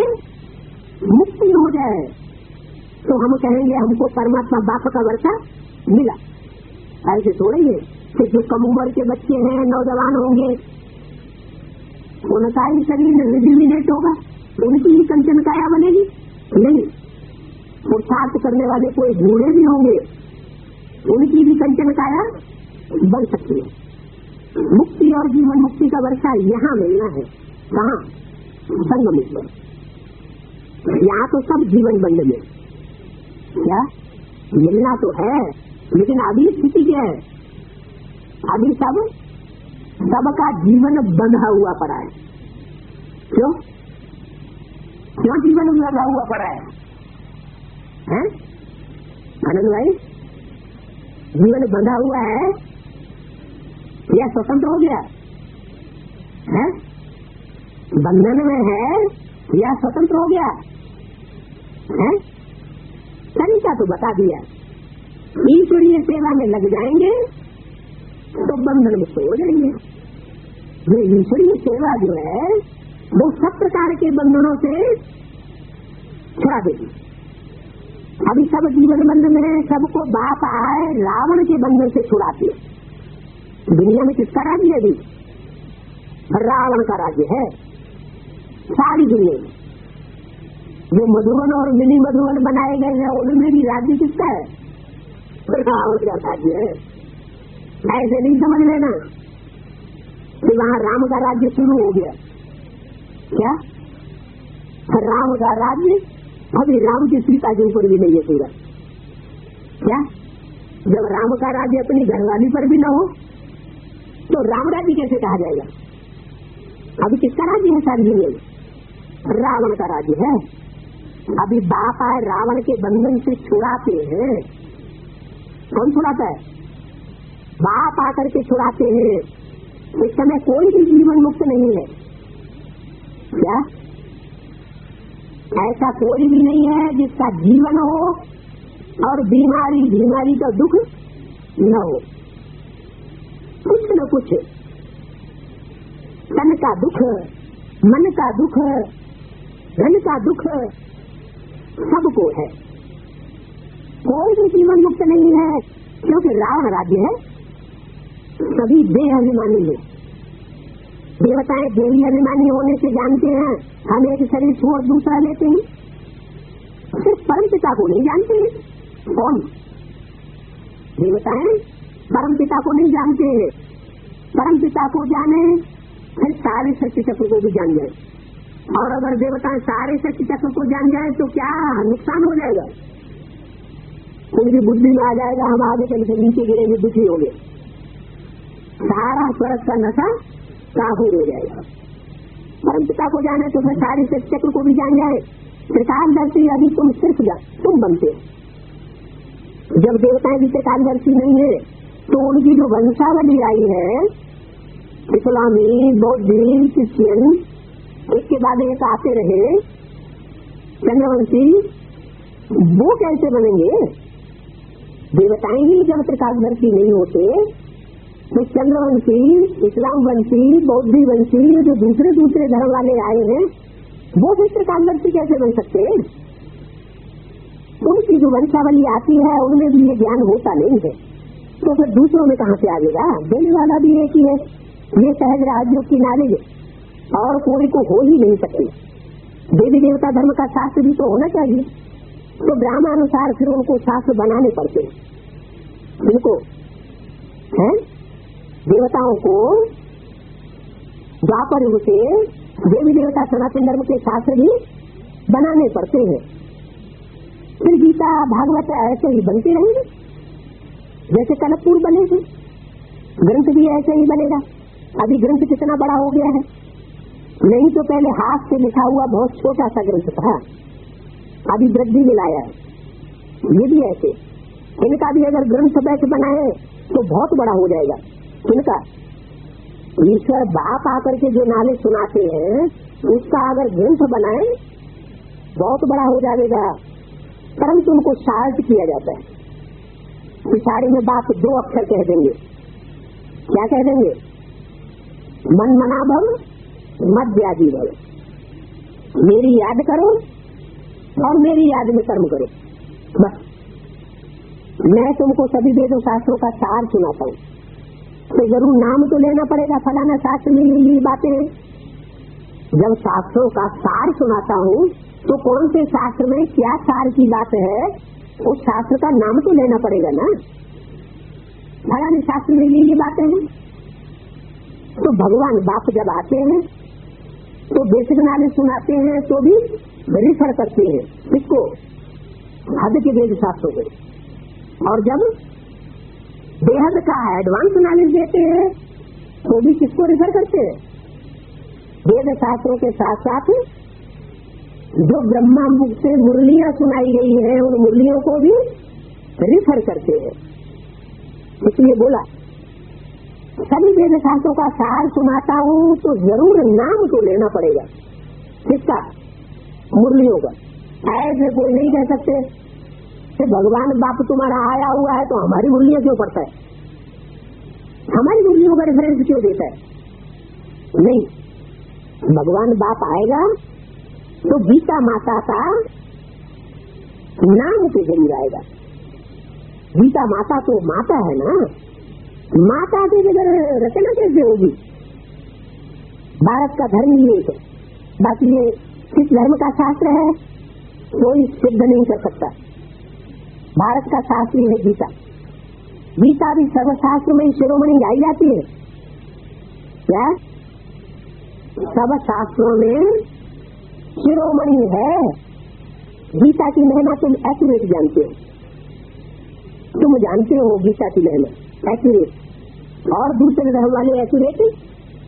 मुक्ति हो जाए, तो हम कहेंगे हमको परमात्मा बाप का वर्षा मिला। ऐसे थोड़े ही है कि कम उम्र के बच्चे हैं, नौजवान होंगे, उनका ही शरीर रिजुविनेट होगा, उनकी ही कंचन काया बनेगी? नहीं। पुरुषार्थ करने वाले कोई बूढ़े भी होंगे, उनकी भी कंचन काया बन सकती है। मुक्ति और जीवन मुक्ति का वर्षा यहाँ मिलना है। कहाँ? संगम में। यहाँ तो सब जीवन बंद में क्या मिलना तो है, लेकिन अभी स्थिति क्या है? अभी सबका जीवन बंधा हुआ पड़ा है। क्यों जीवन बंधा हुआ पड़ा है? आनंद भाई, जीवन बंधा हुआ है या स्वतंत्र हो गया है? बंधन में है या स्वतंत्र हो गया है? तरीका तो बता दिया। ईश्वरीय सेवा में लग जाएंगे तो बंधन मुक्त हो जाएंगे। ये ईश्वरीय सेवा जो है वो सब प्रकार के बंधनों से छुड़ा देगी। अभी सब जीवन बंधन है, सबको बाप आए रावण के बंधन से छुड़ाती है। दुनिया में किसका राज्य है? अभी रावण का राज्य है सारी दुनिया में। जो मधुबन और मिनी मधुबन बनाए गए हैं उनमें भी राज्य किसका है? रावण का राज्य है। ऐसे नहीं समझ लेना कि वहाँ राम का राज्य शुरू हो गया। क्या राम का राज्य अभी राम की सीता के ऊपर भी नहीं है पूरा? क्या जब राम का राज्य अपनी घरवाली पर भी न हो तो राम राज्य कैसे कहा जाएगा? अभी किसका राज्य है सारी दुनिया में? रावण का राज्य है। अभी बाप आए रावण के बंधन से छुड़ाते हैं। कौन छुड़ाता है? बाप आकर के छुड़ाते हैं। इस समय कोई भी जीवन मुक्त नहीं है। क्या ऐसा कोई भी नहीं है जिसका जीवन हो और बीमारी का दुख न हो? कुछ न कुछ तन का दुख, मन का दुख, धन का दुख सबको है। कोई भी जीवन मुक्त नहीं है क्योंकि रावण राज्य है। सभी देह अभिमानी है। देवताएं देही अभिमानी होने से जानते हैं हम एक शरीर छोड़ दूसरा लेते हैं। सिर्फ परम पिता को नहीं जानते हैं। कौन? देवताएं परम पिता को नहीं जानते हैं। परम पिता को जाने फिर सारे शक्ति चक्र को भी जान जाए। और अगर देवताएं सारे शक्ति चक्र को जान जाए तो क्या नुकसान हो जाएगा? उनकी बुद्धि में आ जाएगा हम आगे चल के नीचे गिरेंगे, दुखी हो गए। सारा स्वर्ग का नशा काबूर हो जाएगा। परम पिता को जाने तो फिर सारे शक्ति चक्र को भी जान जाए। त्रिकालदर्शी अभी तुम सिर्फ तुम बनते हो। जब देवताएं भी त्रिकालदर्शी नहीं है तो उनकी जो वंशावली आई है इस्लामी, बौद्धिक, क्रिश्चियन, एक के बाद एक आते रहे चंद्रवंशी, वो कैसे बनेंगे? देवताएं ही जब त्रिकालदर्शी नहीं होते तो चंद्रवंशी, इस्लाम वंशी, बौद्धि वंशी जो दूसरे धर्म वाले आए हैं वो भी त्रिकालदर्शी कैसे बन सकते हैं? उनकी जो वंशावली आती है उनमें भी ये ज्ञान होता नहीं है तो फिर दूसरों में कहाँ से आएगा? देने वाला भी एक ही है। ये सहज राजयोग की नॉलेज और कोई को हो ही नहीं सकती। देवी देवता धर्म का शास्त्र भी तो होना चाहिए। तो ब्राह्मणानुसार फिर उनको शास्त्र बनाने पड़ते हैं। उनको है देवताओं को द्वापर युग से देवी देवता सनातन धर्म के शास्त्र भी बनाने पड़ते हैं। फिर गीता भागवत ऐसे ही बनते रहेंगे जैसे कनकपुर बने थे। ग्रंथ भी ऐसे ही बनेगा। अभी ग्रंथ कितना बड़ा हो गया है? नहीं तो पहले हाथ से लिखा हुआ बहुत छोटा सा ग्रंथ था, अभी वृद्धि में लाया है। ये भी ऐसे इनका भी अगर ग्रंथ बैठ बनाए तो बहुत बड़ा हो जाएगा। इनका ईश्वर बाप आकर के जो नाले सुनाते हैं उसका अगर ग्रंथ बनाए बहुत बड़ा हो जाएगा। परंतु उनको शार्ट किया जाता है। पिछाड़ी में बाप दो अक्षर कह देंगे। क्या कह देंगे? मन मना भव मत व्याधि भव। मेरी याद करो और मेरी याद में कर्म करो। बस मैं तुमको सभी वेदों शास्त्रों का सार सुनाता हूँ तो जरूर नाम तो लेना पड़ेगा। फलाना शास्त्र में ये बातें हैं। जब शास्त्रों का सार सुनाता हूँ तो कौन से शास्त्र में क्या सार की बात है उस शास्त्र का नाम तो लेना पड़ेगा ना। फलाने शास्त्र में ये बातें हैं तो भगवान बाप जब आते हैं तो बेसिक नॉलेज सुनाते हैं तो भी रिफर करते हैं इसको हद के वेद शास्त्रों को। और जब बेहद का एडवांस नॉलेज देते हैं तो भी किसको रिफर करते हैं? वेद शास्त्रों के साथ साथ जो ब्रह्मा मुख से मुरलियां सुनाई गई है उन मुरलियों को भी रिफर करते हैं। इसलिए बोला सभी वेद शास्त्रों का सार सुनाता हूँ तो जरूर नाम तो लेना पड़ेगा। किसका? मुरलियों का। ऐसे कोई नहीं कह सकते जैसे भगवान बाप तुम्हारा आया हुआ है तो हमारी मुरलियां क्यों पड़ता है, हमारी मुरलियों का रेफरेंस क्यों देता है? नहीं, भगवान बाप आएगा तो गीता माता का नाम के जरूर आएगा। गीता माता तो माता है ना, माता के बगैर रचना कैसे होगी? भारत का धर्म ही एक है, बाकी ये किस धर्म का शास्त्र है कोई सिद्ध नहीं कर सकता। भारत का शास्त्र है गीता। गीता भी सर्वशास्त्र में शिरोमणि गाई जाती है। क्या सब शास्त्रों में शिरोमणि है? गीता की महिमा तुम एक्यूरेट जानते हो, तुम जानते हो गीता की महिमा एक्यूरेट, और दूसरे धर्म वाले एक्यूरेट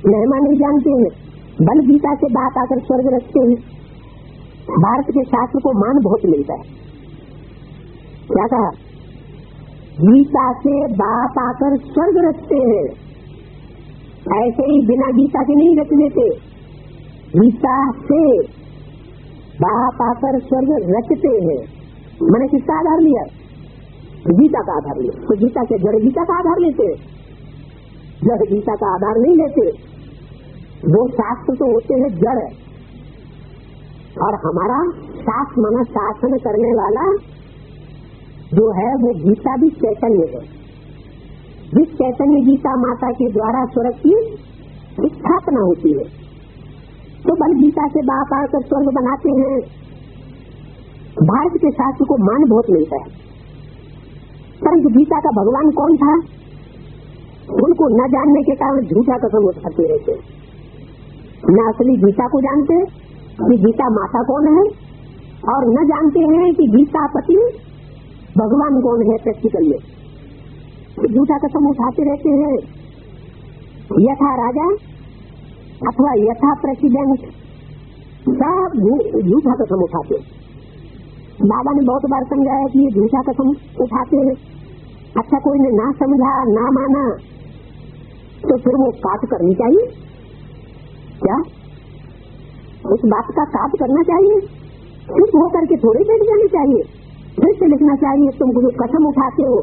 महिमा नहीं जानते हैं, बल गीता से बात आकर स्वर्ग रखते हैं। भारत के शास्त्र को मान बहुत मिलता है। क्या कहा? गीता से बात आकर स्वर्ग रखते हैं, ऐसे ही बिना गीता के नहीं रच देते। गीता से बात आकर स्वर्ग रचते हैं। मैंने किसका आधार लिया? गीता का आधार लिया। तो गीता के जड़ गीता का आधार लेते, जड़ गीता का आधार नहीं लेते। वो शास्त्र तो होते हैं जड़, और हमारा शास्त्र माना शासन करने वाला जो है वो गीता भी चैतन्य है। जिस चैतन्य गीता माता के द्वारा स्वर्ग की स्थापना होती है, तो बल गीता से बाप आकर स्वर्ग बनाते हैं। भारत के शास्त्र को मान बहुत मिलता है, परंतु गीता का भगवान कौन था उनको न जानने के कारण झूठा कसम उठाते रहते, न असली गीता को जानते कि गीता माता कौन है, और न जानते हैं कि गीता पति भगवान कौन है प्रैक्टिकल में। तो झूठा कसम उठाते रहते हैं। यथा राजा अथवा यथा प्रेसिडेंट सब झूठा कसम उठाते। बाबा ने बहुत बार समझाया कि ये झूठा कसम उठाते हैं। अच्छा, कोई ने ना समझा ना माना तो फिर वो काट करनी चाहिए क्या? उस बात का काट करना चाहिए, चुप होकर के थोड़ी बैठ जानी चाहिए, फिर से लिखना चाहिए। तुम जो कसम उठाते हो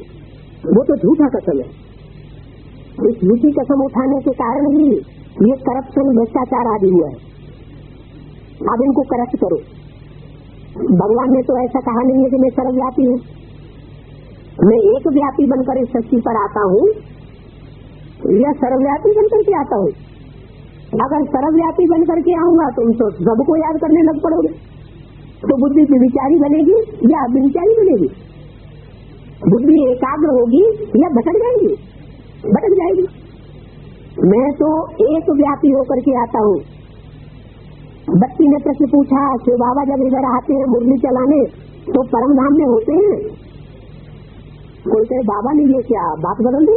वो तो झूठा कसम है। इस झूठी कसम उठाने के कारण ही ये करप्शन भ्रष्टाचार आदि हुआ है। अब इनको करप्ट करो। भगवान ने तो ऐसा कहा नहीं है कि मैं सर्वव्यापी हूँ। मैं एक व्यापी बनकर इस सृष्टि पर आता हूँ या सर्वव्यापी बनकर के आता हूँ? अगर सर्वव्यापी बनकर के आऊंगा तुम तो सबको याद करने लग पड़ोगे, तो बुद्धि विचारी बनेगी या अविचारी बनेगी? बुद्धि एकाग्र होगी या भटक जाएगी? भटक जाएगी। मैं तो एक व्यापी होकर के आता हूँ। बच्ची ने प्रश्न पूछा, शिव बाबा जब इधर आते हैं मुरली चलाने तो परम धाम में होते हैं? कोई कहे बाबा ने ये क्या बात बदल दी?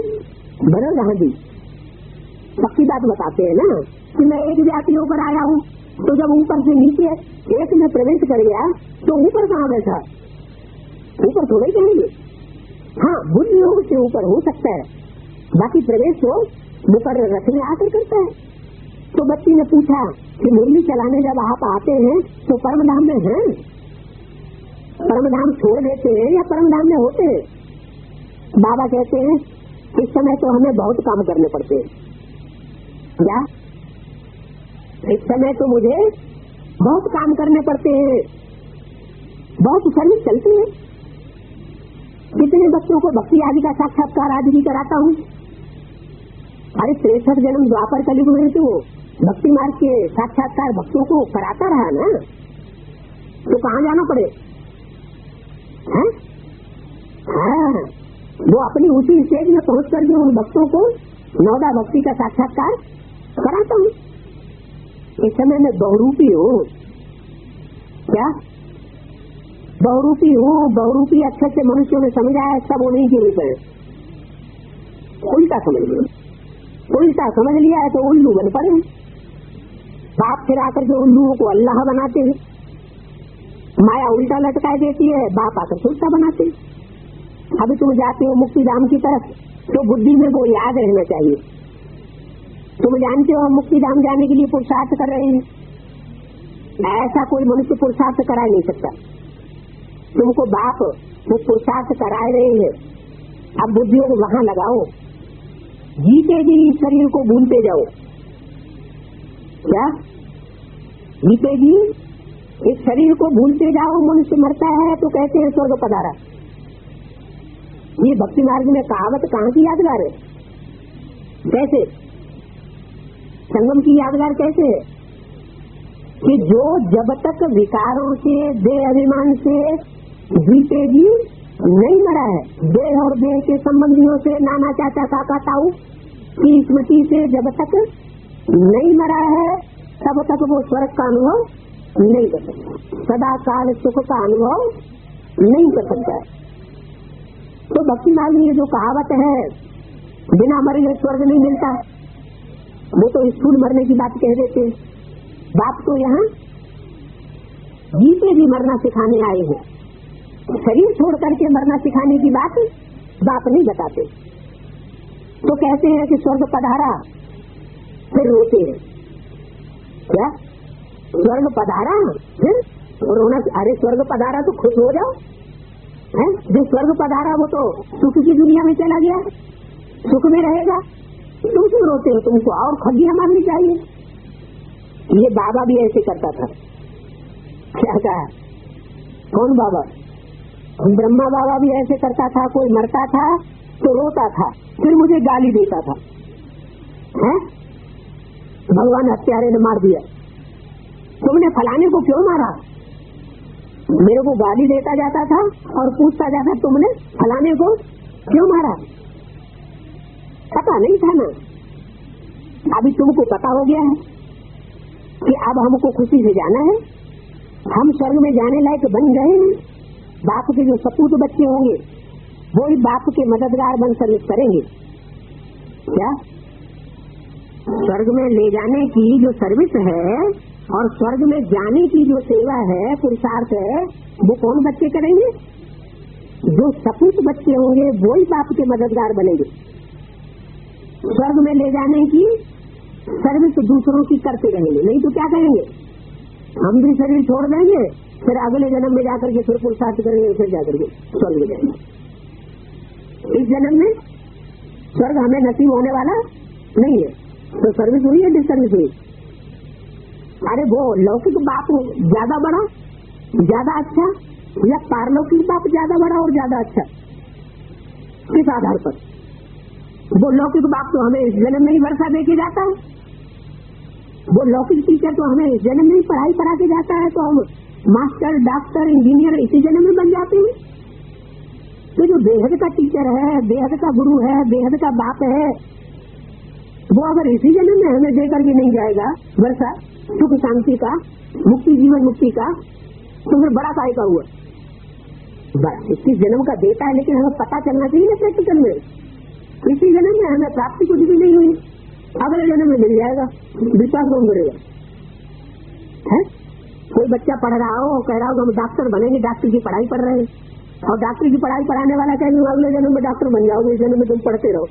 बदल रहा दी, पक्की बात बताते हैं ना कि मैं एक व्यापी होकर आया हूँ। तो जब ऊपर से नीचे एक में प्रवेश कर गया तो ऊपर कहाँ बैठा? ऊपर थोड़े जाएंगे। हाँ, बुद्धि योग से ऊपर हो सकता है, बाकी प्रवेश तो मुकर्रर रखने आकर करता है। तो बच्ची ने पूछा कि मुरली चलाने जब आप आते हैं तो परम धाम में हैं? परम धाम छोड़ देते हैं या परम धाम में होते हैं? बाबा कहते हैं इस समय तो हमें बहुत काम करने पड़ते हैं। क्या इस समय तो मुझे बहुत काम करने पड़ते हैं, बहुत सर्विस चलती है। कितने बच्चों को भक्ति आदि का साक्षात्कार आदि भी कराता हूँ। अरे 63 जन्म द्वापर कलयुग में तो भक्ति मार्ग के साक्षात्कार भक्तों को कराता रहा ना, तो कहाँ जाना पड़े? हाँ, वो अपनी उसी स्टेज में पहुँच करके उन भक्तों को नौदा भक्ति का साक्षात्कार कराता हूँ। इस समय मैं बहुरूपी हूँ। क्या बहुरूपी हूँ? बहुरूपी अच्छे से मनुष्यों ने समझा है, सब उन्हीं के रूप है। उल्टा समझ लिया, उल्टा समझ लिया है तो उल्लू बन पड़े। बाप फिर आकर के उल्लुओं को अल्लाह बनाते हैं, माया उल्टा लटका देती है, बाप आकर उल्टा बनाते हैं। अभी तुम जाते हो मुक्तिधाम की तरफ तो बुद्धि में वो याद रहना चाहिए। तुम जानते हो हम मुक्तिधाम जाने के लिए पुरुषार्थ कर रहे हैं, ऐसा कोई मनुष्य पुरुषार्थ करा नहीं सकता। तुमको बाप वो पुरुषार्थ करा रहे हैं। अब बुद्धियों को वहां लगाओ, जीते जी इस शरीर को भूलते जाओ। क्या जीते जी इस शरीर को भूलते जाओ। मनुष्य मरता है तो कहते हैं स्वर्ग पधारा। ये भक्ति मार्ग में कहावत कहाँ की यादगार है? कैसे संगम की यादगार कैसे है कि जो जब तक विकारों से, देह अभिमान से जीते जी नहीं मरा है, देह और देह के संबंधियों से, नाना चाचा काका ताऊ की स्मृति से जब तक नहीं मरा है, तब तक वो स्वर्ग का अनुभव नहीं कर सकता, सदा काल सुख का अनुभव नहीं कर सकता है। तो भक्ति मार्ग में जो कहावत है बिना मरे स्वर्ग नहीं मिलता, वो तो स्थूल मरने की बात कह देते। बाप तो यहाँ जीते भी मरना सिखाने आए हैं, शरीर छोड़ करके मरना सिखाने की बात बाप नहीं बताते। तो कहते हैं कि स्वर्ग पधारा, फिर रोते हैं। क्या स्वर्ग पधारा फिर रोना? अरे स्वर्ग पधारा तो खुश हो जाओ है? जो स्वर्ग पधारा वो तो सुख की दुनिया में चला गया, सुख में रहेगा, तुम क्यों रोते हो? तुमको और खगियां मारनी चाहिए। ये बाबा भी ऐसे करता था। क्या कहा? कौन बाबा? ब्रह्मा बाबा भी ऐसे करता था। कोई मरता था तो रोता था, फिर मुझे गाली देता था, है? भगवान हत्यारे ने मार दिया, तुमने फलाने को क्यों मारा? मेरे को गाली देता जाता था और पूछता जाता तुमने फलाने को क्यों मारा? पता नहीं था ना। अभी तुमको पता हो गया है कि अब हमको खुशी से जाना है, हम स्वर्ग में जाने लायक बन गए हैं। बाप के जो सपूत बच्चे होंगे वो ही बाप के मददगार बन सर्विस करेंगे। क्या स्वर्ग में ले जाने की जो सर्विस है और स्वर्ग में जाने की जो सेवा है, पुरुषार्थ है, वो कौन बच्चे करेंगे? जो सपूत बच्चे होंगे वो ही बाप के मददगार बनेंगे। स्वर्ग में ले जाने की सर्विस दूसरों की करते रहेंगे, नहीं तो क्या करेंगे? हम भी शरीर छोड़ देंगे, फिर अगले जन्म में जाकर के फिर पुरुषार्थ करेंगे, फिर जाकर के स्वर्ग में जाएंगे। इस जन्म में स्वर्ग हमें नसीब होने वाला नहीं है। तो सर्विस हुई है, डिसर्विस हुई। अरे वो लौकिक बाप ज्यादा बड़ा, ज्यादा अच्छा, या पारलौकिक बाप ज्यादा बड़ा और ज्यादा अच्छा? किस आधार पर? वो लौकिक बाप तो हमें इस जन्म में ही वर्षा दे के जाता है, वो लौकिक टीचर तो हमें इस जन्म में ही पढ़ाई करा के जाता है, तो हम मास्टर, डॉक्टर, इंजीनियर इसी जन्म में बन जाते हैं। तो जो बेहद का टीचर है, बेहद का गुरु है, बेहद का बाप है, वो अगर इसी जन्म में हमें दे करके नहीं जाएगा वर्षा सुख शांति का, मुक्ति, जीवन मुक्ति का, तो फिर बड़ा काय का हुआ? बस 21 जन्म का देता है, लेकिन हमें पता चलना चाहिए ना प्रैक्टिकल में। इसी जन्म में हमें प्राप्ति कुछ भी नहीं हुई, अगले जन्म में मिल जाएगा, विश्वास कौन करेगा? है कोई बच्चा पढ़ रहा हो, कह रहा हो हम डॉक्टर बनेंगे, डॉक्टर की पढ़ाई पढ़ रहे हैं, और डॉक्टर की पढ़ाई पढ़ाने वाला कहेगा अगले जन्म में डॉक्टर बन जाओगे, इस जन्म में तुम पढ़ते रहो,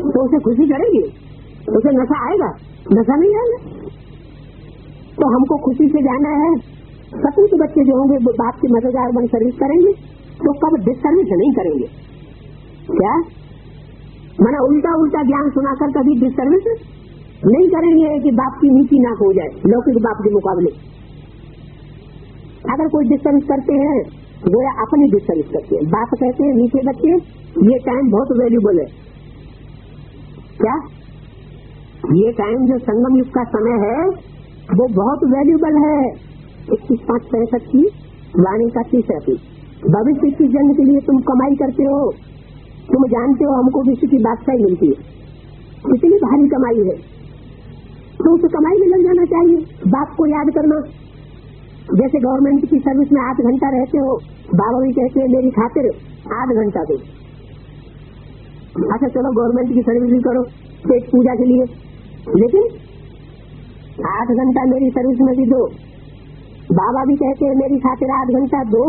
तो उसे खुशी करेगी? उसे नशा आएगा? नशा नहीं आएगा। तो हमको खुशी से जाना है। सपूत बच्चे जो होंगे वो बाप के मददगार बन सर्विस करेंगे, तो कब डिसर्विस नहीं करेंगे। क्या माना? उल्टा उल्टा ज्ञान सुनाकर कभी डिसर्विस नहीं करेंगे कि बाप की नीति ना हो जाए लौकिक बाप के मुकाबले। अगर कोई डिसर्विस करते हैं वो अपनी डिसर्विस करते हैं। बाप कहते हैं नीचे बच्चे ये टाइम बहुत वैल्यूबल है। क्या ये टाइम जो संगम युग का समय है वो बहुत वैल्यूबल है। 21/5/65 की वाणी का 30 भविष्य की जन्म के लिए तुम कमाई करते हो, तुम जानते हो हमको विश्व की बादशाही मिलती है, इतनी भारी कमाई है, तो उस कमाई में लग जाना चाहिए। बाप को याद करना, जैसे गवर्नमेंट की सर्विस में 8 घंटा रहते हो, बाबा भी कहते हैं मेरी खातिर 8 घंटा दो। अच्छा चलो गवर्नमेंट की सर्विस भी करो पेट पूजा के लिए, लेकिन 8 घंटा मेरी सर्विस में भी दो। बाबा भी कहते हैं मेरी खातिर 8 घंटा दो।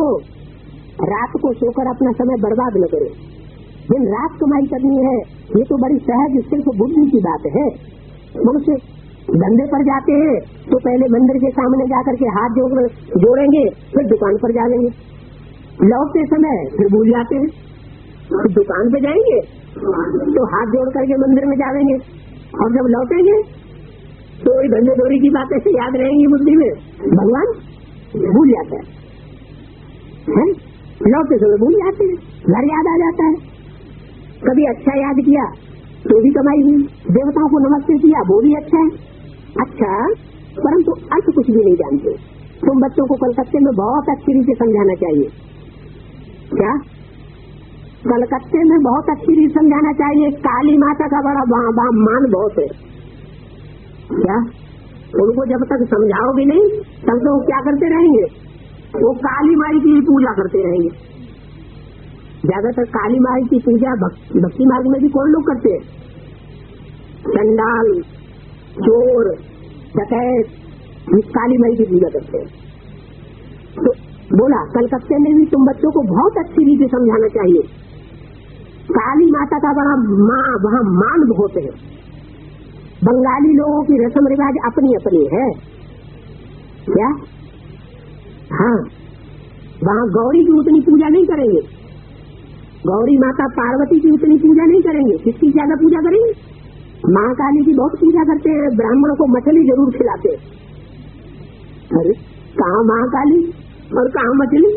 रात को सोकर अपना समय बर्बाद न करो, दिन रात कमाई करनी है। ये तो बड़ी सहज सिर्फ बुद्धि की बात है। मनुष्य धंधे पर जाते हैं तो पहले मंदिर के सामने जाकर के हाथ जोड़ेंगे, फिर दुकान पर जाएंगे, लौटते समय फिर भूल जाते हैं। दुकान पे जाएंगे तो हाथ जोड़ करके मंदिर में जाएंगे, और जब लौटेंगे तो वही धंधे दौरी की बातें से याद रहेंगी बुद्धि में, भगवान भूल जाता है। लौटते समय भूल जाते हैं, घर याद आ जाता है। कभी अच्छा याद किया तो भी कमाई हुई, देवताओं को नमस्ते किया वो भी अच्छा है। अच्छा, परंतु अर्थ कुछ भी नहीं जानते। तुम बच्चों को कलकत्ते में बहुत अच्छी रीति समझाना चाहिए। क्या कलकत्ते में बहुत अच्छी रीति समझाना चाहिए? काली माता का बड़ा मान बहुत है। क्या उनको जब तक समझाओगे नहीं तब तो वो क्या करते रहेंगे? वो काली माई की पूजा करते रहेंगे। ज्यादातर काली माई की पूजा भक्ति मार्ग में भी कौन लोग करते हैं? चंडाल, चोर, डकैत, काली माई की पूजा करते हैं। तो बोला कलकत्ते में भी तुम बच्चों को बहुत अच्छी रीति समझाना चाहिए। काली माता का बड़ा वहाँ मान बहुत है। बंगाली लोगों की रस्म रिवाज अपनी अपनी है। क्या? हाँ, वहाँ गौरी की उतनी पूजा नहीं करेंगे, गौरी माता पार्वती की उतनी पूजा नहीं करेंगे। किसकी ज्यादा पूजा करेंगे? महाकाली की बहुत पूजा करते हैं। ब्राह्मणों को मछली जरूर खिलाते हैं। अरे कहाँ महाकाली और कहाँ मछली?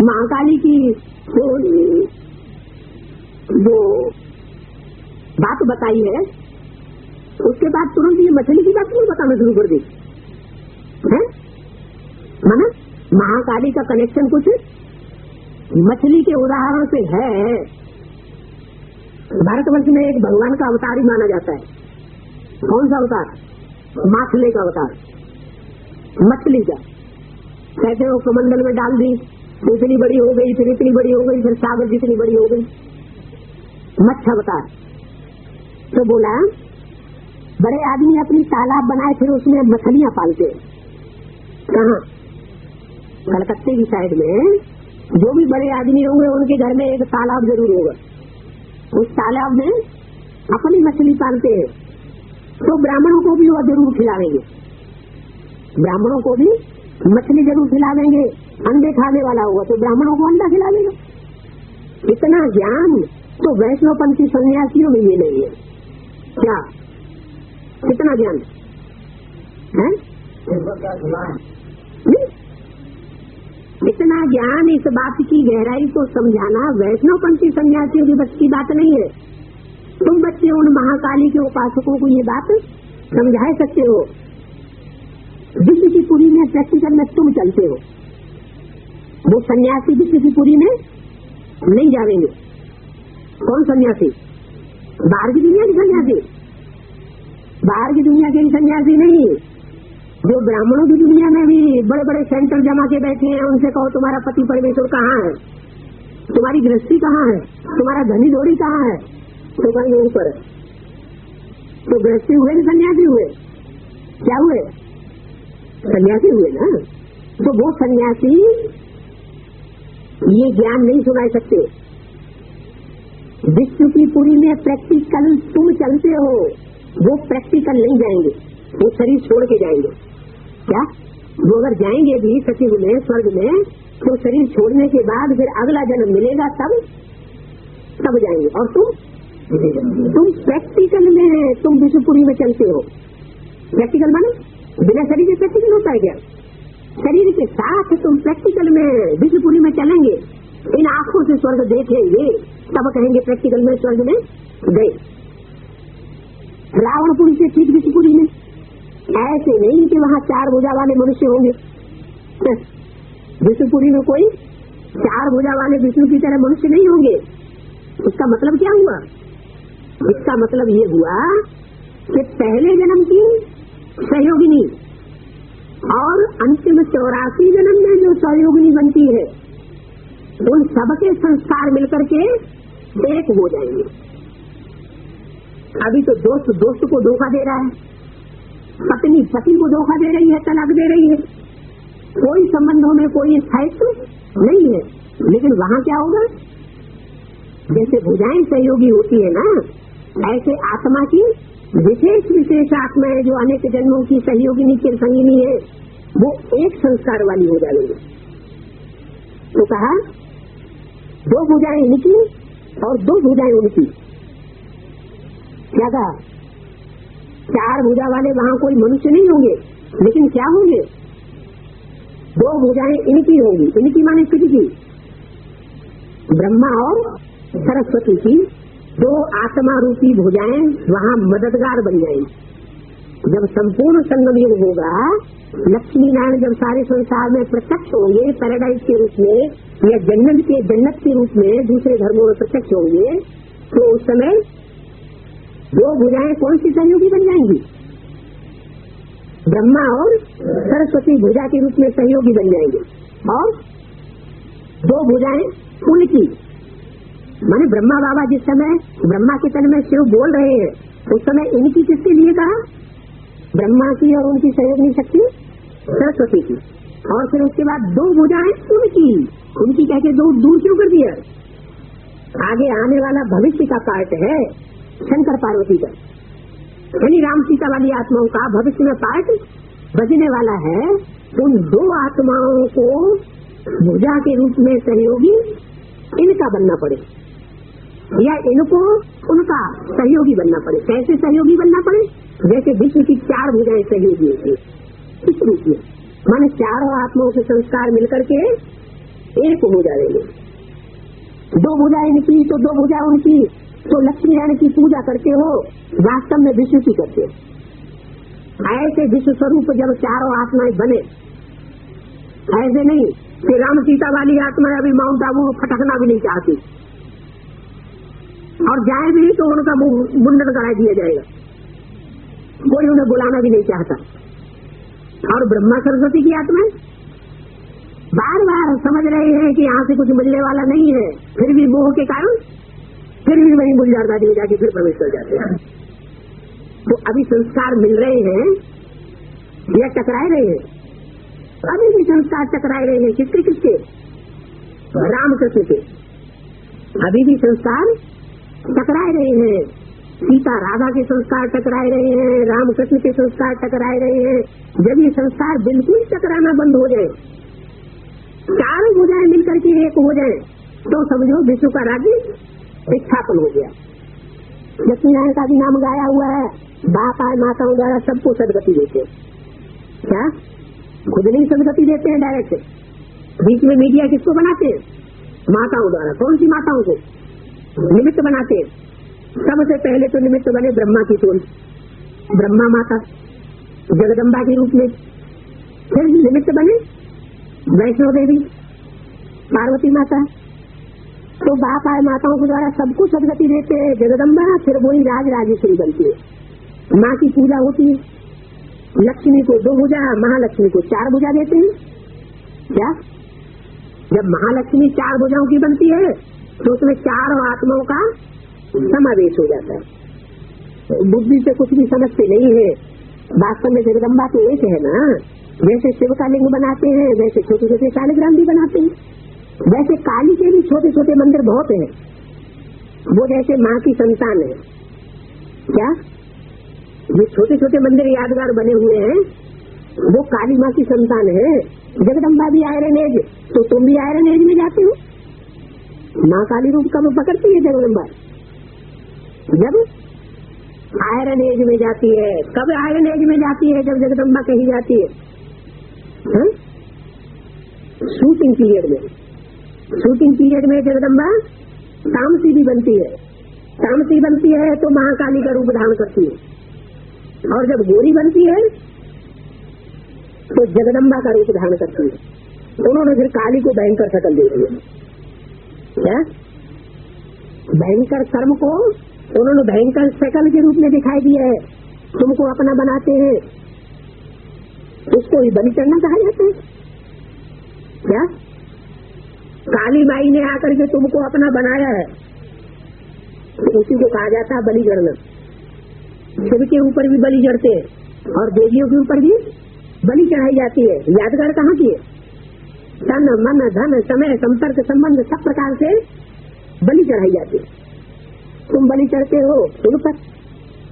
महाकाली की जो बात बताई है उसके बाद तुरंत ये मछली की बात क्यों बताना शुरू कर दी है? माना महाकाली का कनेक्शन कुछ मछली के उदाहरण से है। भारतवर्ष में एक भगवान का अवतार ही माना जाता है। कौन सा अवतार? माछली का अवतार, मछली का। कहते वो कमंडल में डाल दी, इतनी बड़ी हो गई, फिर इतनी बड़ी हो गई, फिर सागर जितनी बड़ी हो गई, मत्स्य अवतार। तो बोला बड़े आदमी अपनी तालाब बनाए फिर उसमें मछलियां पालते। कहाँ? कलकत्ते की साइड में जो भी बड़े आदमी होंगे उनके घर में एक तालाब जरूर होगा। उस तालाब में अपनी मछली पालते हैं। तो ब्राह्मणों को भी वो जरूर खिलावेंगे, ब्राह्मणों को भी मछली जरूर खिलावेंगे। अंडे खाने वाला होगा तो ब्राह्मणों को अंडा खिलावेंगे। इतना ज्ञान तो वैष्णवपंथी सन्यासियों में ये नहीं है। क्या कितना ज्ञान है? इतना ज्ञान, इस बात की गहराई को समझाना वैष्णवपंथी सन्यासियों की बस की बात नहीं है। तुम बच्चे उन महाकाली के उपासकों को ये बात समझा सकते हो। विश्व की पुरी में प्रैक्टिकल में तुम चलते हो, वो सन्यासी विश्व की पुरी में नहीं जाएंगे। कौन सन्यासी? बाहर की दुनिया के सन्यासी, बाहर की दुनिया के सन्यासी नहीं। जो ब्राह्मणों की दुनिया में भी बड़े बड़े सेंटर जमा के बैठे हैं, उनसे कहो तुम्हारा पति परमेश्वर कहाँ है, तुम्हारी गृहस्थी कहाँ है, तुम्हारा धनी जोड़ी कहाँ है, तो कहीं ऊपर। तो गृहस्थी हुए कि सन्यासी हुए? क्या हुए? सन्यासी हुए ना। तो वो सन्यासी ये ज्ञान नहीं सुना सकते। विश्व की पुरी में प्रैक्टिकल तुम चलते हो, वो प्रैक्टिकल नहीं जाएंगे, वो शरीर छोड़ के जाएंगे। क्या? वो अगर जाएंगे भी सचिव में, स्वर्ग में, तो शरीर छोड़ने के बाद फिर अगला जन्म मिलेगा तब जाएंगे। और तुम प्रैक्टिकल में तुम विश्वपुरी में चलते हो। प्रैक्टिकल माने बिना शरीर के प्रैक्टिकल होता है क्या? शरीर के साथ तुम प्रैक्टिकल में विश्वपुरी में चलेंगे। इन आंखों से स्वर्ग देखेंगे तब कहेंगे प्रैक्टिकल में स्वर्ग में गए। रावणपुरी से ठीक विश्वपुरी में ऐसे नहीं कि वहाँ 4 भुजा वाले मनुष्य होंगे। विष्णुपुरी में कोई 4 भुजा वाले विष्णु की तरह मनुष्य नहीं होंगे। इसका मतलब क्या हुआ? इसका मतलब ये हुआ कि पहले जन्म की सहयोगिनी और अंतिम 84 जन्म में जो सहयोगिनी बनती है, उन सबके संस्कार मिलकर के एक हो जाएंगे। अभी तो दोस्त दोस्त को धोखा दे रहा है, पत्नी पति को धोखा दे रही है, तलाक दे रही है, कोई संबंधों में कोई स्थायित्व नहीं है। लेकिन वहाँ क्या होगा? जैसे भुजाएं सहयोगी होती है ना, ऐसे आत्मा की विशेष विशेष आत्माएं जो अनेक जन्मों की सहयोगिनी की संगिनी है, वो एक संस्कार वाली हो जाएंगी। तो कहा 2 भुजाएं इनकी और 2 भुजाएं उनकी। क्या कहा? 4 भुजा वाले वहां कोई मनुष्य नहीं होंगे, लेकिन क्या होंगे? 2 भुजाएं इनकी होंगी। इनकी माने किसकी? ब्रह्मा और सरस्वती की 2 आत्मा रूपी भुजाएं वहां मददगार बन जाएंगी। जब संपूर्ण संगम युग होगा, लक्ष्मी नारायण जब सारे संसार में प्रत्यक्ष होंगे पैराडाइज के रूप में या जन्नत के रूप में दूसरे धर्मों में प्रत्यक्ष होंगे, तो उस समय 2 भुजाएं कौन सी सहयोगी बन जाएंगी? ब्रह्मा और सरस्वती भुजा के रूप में सहयोगी बन जाएंगे। और 2 भुजाएं उनकी, माने ब्रह्मा बाबा जिस समय ब्रह्मा के तन में शिव बोल रहे हैं, उस समय इनकी किसके लिए कहा? ब्रह्मा की और उनकी सहयोगी शक्ति सरस्वती की। और फिर उसके बाद 2 भुजाएं उनकी कह के 2 दूर क्यों कर दिया? आगे आने वाला भविष्य का पार्ट है शंकर पार्वती का, यानी राम सीता वाली आत्माओं का भविष्य में पार्ट बजने वाला है। उन 2 आत्माओं को भुजा के रूप में सहयोगी इनका बनना पड़े या इनको उनका सहयोगी बनना पड़े। कैसे सहयोगी बनना पड़े? जैसे विश्व की 4 भुजाएं सहयोगी होती है, इस रूप में माने 4 आत्माओं के संस्कार मिलकर के एक हो जाएंगे। 2 भुजा इनकी तो 2 भुजा उनकी, तो लक्ष्मी नारायण की पूजा करते हो, वास्तव में विश्व की करते हो। ऐसे विश्व स्वरूप जब 4 आत्माएं बने, ऐसे नहीं कि राम सीता वाली आत्मा अभी माउंट आबू को फटकना भी नहीं चाहती, और जाए भी तो उनका मुंडन करा दिया जाएगा, कोई उन्हें बुलाना भी नहीं चाहता। और ब्रह्मा सरस्वती की आत्मा बार बार समझ रहे हैं कि यहाँ से कुछ मिलने वाला नहीं है, फिर भी मोह के कारण फिर भी वही गुलजारदारी हो जाके फिर प्रवेश कर जाते हैं। तो अभी संस्कार मिल रहे हैं या टकराए रहे हैं? अभी भी संस्कार टकराए रहे हैं। किसके किसके? रामकृष्ण के। अभी भी संस्कार टकराए रहे हैं। सीता राधा के संस्कार टकराए रहे हैं, रामकृष्ण के संस्कार टकराए रहे हैं। जब ये संस्कार बिल्कुल टकराना बंद हो जाए, 4 भुजाएं मिलकर के एक हो जाए, तो समझो विश्व का राज्य स्थापन हो गया। लक्ष्मी नारायण का भी नाम गाया हुआ है, बाप आए माताओं द्वारा सबको सदगति देते। क्या खुद नहीं सदगति देते हैं डायरेक्ट? बीच में मीडिया किसको बनाते हैं? माताओं द्वारा। कौन सी माताओं को निमित्त बनाते हैं? सबसे पहले तो निमित्त बने ब्रह्मा की टोली, ब्रह्मा माता जगदम्बा के रूप में। फिर निमित्त बने वैष्णो देवी, पार्वती माता। तो बाप आए माताओं के द्वारा सबको सदगति देते हैं जगदम्बा। फिर वही राज राजेश्वरी बनती है, माँ की पूजा होती है। लक्ष्मी को 2 भुजा, महालक्ष्मी को 4 भुजा देते हैं। क्या जब महालक्ष्मी 4 भुजाओं की बनती है तो उसमें 4 आत्माओं का समावेश हो जाता है। बुद्धि से कुछ भी समझते नहीं है। वास्तव में जगदम्बा तो एक है ना। जैसे शिव का लिंग बनाते हैं, वैसे छोटे छोटे शालिग्राम भी बनाते हैं। वैसे काली के भी छोटे छोटे मंदिर बहुत हैं। वो जैसे माँ की संतान है। क्या ये छोटे छोटे मंदिर यादगार बने हुए हैं, वो काली माँ की संतान है। जगदम्बा भी आयरन एज, तो तुम भी आयरन एज में जाते हो। माँ काली रूप कब पकड़ती है जगदम्बा? जब आयरन एज में जाती है। कब आयरन एज में जाती है? जब जगदम्बा कही जाती है शूटिंग पीरियड में। शूटिंग पीरियड में जगदम्बा तामसी भी बनती है। तामसी बनती है तो महाकाली का रूप धारण करती है, और जब गोरी बनती है तो जगदम्बा का रूप धारण करती है। उन्होंने फिर काली को भयंकर शकल दे दी है। क्या भयंकर कर्म को उन्होंने भयंकर शकल के रूप में दिखाई दिया है। तुमको अपना बनाते हैं, उसको ही बलि चढ़ना कहा जाता है। क्या काली माई ने आकर के तुमको अपना बनाया है, तो उसी को कहा जाता है बलि चढ़ना। शिव के ऊपर भी बलि चढ़ते हैं और देवियों के ऊपर भी बलि चढ़ाई जाती है। यादगार कहाँ की है? तन मन धन समय संपर्क संबंध सब प्रकार से बलि चढ़ाई जाती है। तुम बलि चढ़ते हो शिव पर।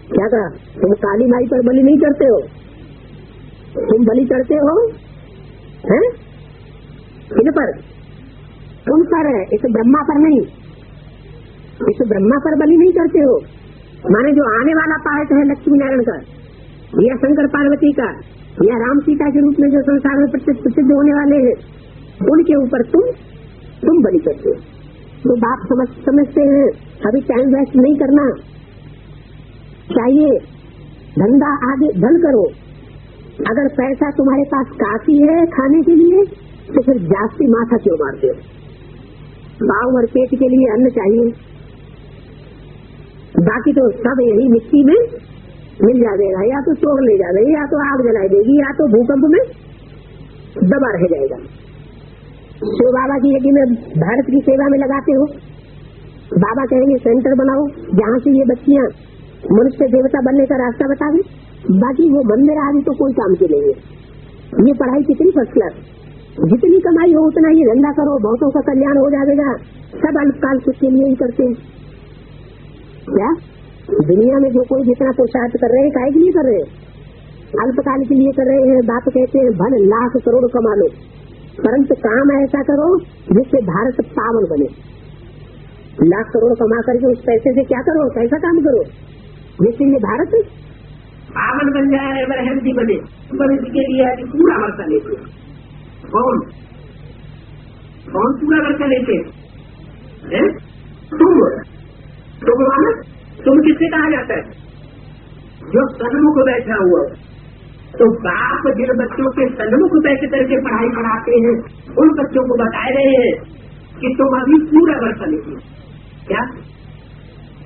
क्या कहा? तुम काली माई पर बलि नहीं चढ़ते हो, तुम बलि चढ़ते हो हैं किन पर? तुम पर है, इस ब्रह्मा पर नहीं। इस ब्रह्मा पर बलि नहीं करते हो। माने जो आने वाला पाठ है लक्ष्मी नारायण का या शंकर पार्वती का या राम सीता के रूप में जो संसार में प्रसिद्ध होने वाले हैं, उनके ऊपर तुम बलि करते हो। तो बाप समझते हैं अभी टाइम वेस्ट नहीं करना चाहिए, धंधा आगे धन करो। अगर पैसा तुम्हारे पास काफी है खाने के लिए तो फिर जास्ती माथा क्यों मारते हो? पाँव और पेट के लिए अन्न चाहिए, बाकी तो सब यही मिट्टी में मिल जाएगा, या तो चोर ले जाएगी, या तो आग जला देगी, या तो भूकंप में दबा रह जाएगा। शिव बाबा की यदि में भारत की सेवा में लगाते हो, बाबा कहेंगे सेंटर बनाओ जहाँ से ये बच्चियाँ मनुष्य देवता बनने का रास्ता बता दें, बाकी वो मंदिर आदि तो कोई काम के नहीं है। ये पढ़ाई कितनी फर्स्ट क्लास, जितनी कमाई हो उतना ये धंधा करो, बहुतों का कल्याण हो जाएगा। सब अल्पकाल सुख के लिए ही करते हैं। क्या दुनिया में जो कोई जितना पुरुषार्थ कर रहे हैं काहे के लिए कर रहे हैं? अल्पकाल के लिए कर रहे हैं। बाप कहते हैं भले लाख करोड़ कमा लो, परंतु काम ऐसा करो जिससे भारत पावन बने। लाख करोड़ कमा करके उस पैसे से क्या करो, कैसा काम करो जिससे ये भारत पावन बन जाए, हेल्दी बने। पर इसके लिए पूरा वर्षा लेते कौन पूरा वर्षा लेते? तुम माना तुम किससे कहा जाता है? जो सन्मुख बैठा हुआ। तो बाप जिन बच्चों के सन्मुख बैठ करके पढ़ाई पढ़ाते हैं, उन बच्चों को बता रहे हैं कि तुम अभी पूरा वर्षा लेते। क्या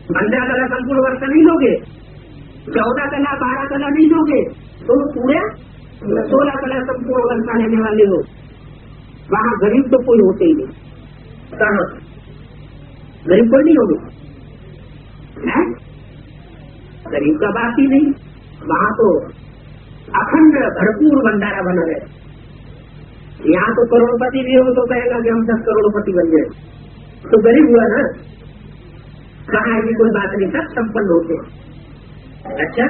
15 कला संपूर्ण वर्षा नहीं लोगे, 14 कला 12 कला नहीं लोगे, तुम पूरे 16 कला संपूर्ण वर्षा लेने वाले हो। वहाँ गरीब तो कोई होते ही नहीं। कहाँ गरीब कोई नहीं होगे? गरीब का बात ही नहीं। वहाँ तो अखंड भरपूर भंडारा बना है। यहाँ तो करोड़पति भी हो तो कहेगा कि हम 10 करोड़पति बन गए, तो गरीब हुआ ना। कहाँ ऐसी कोई बात नहीं, सब संपन्न होते। अच्छा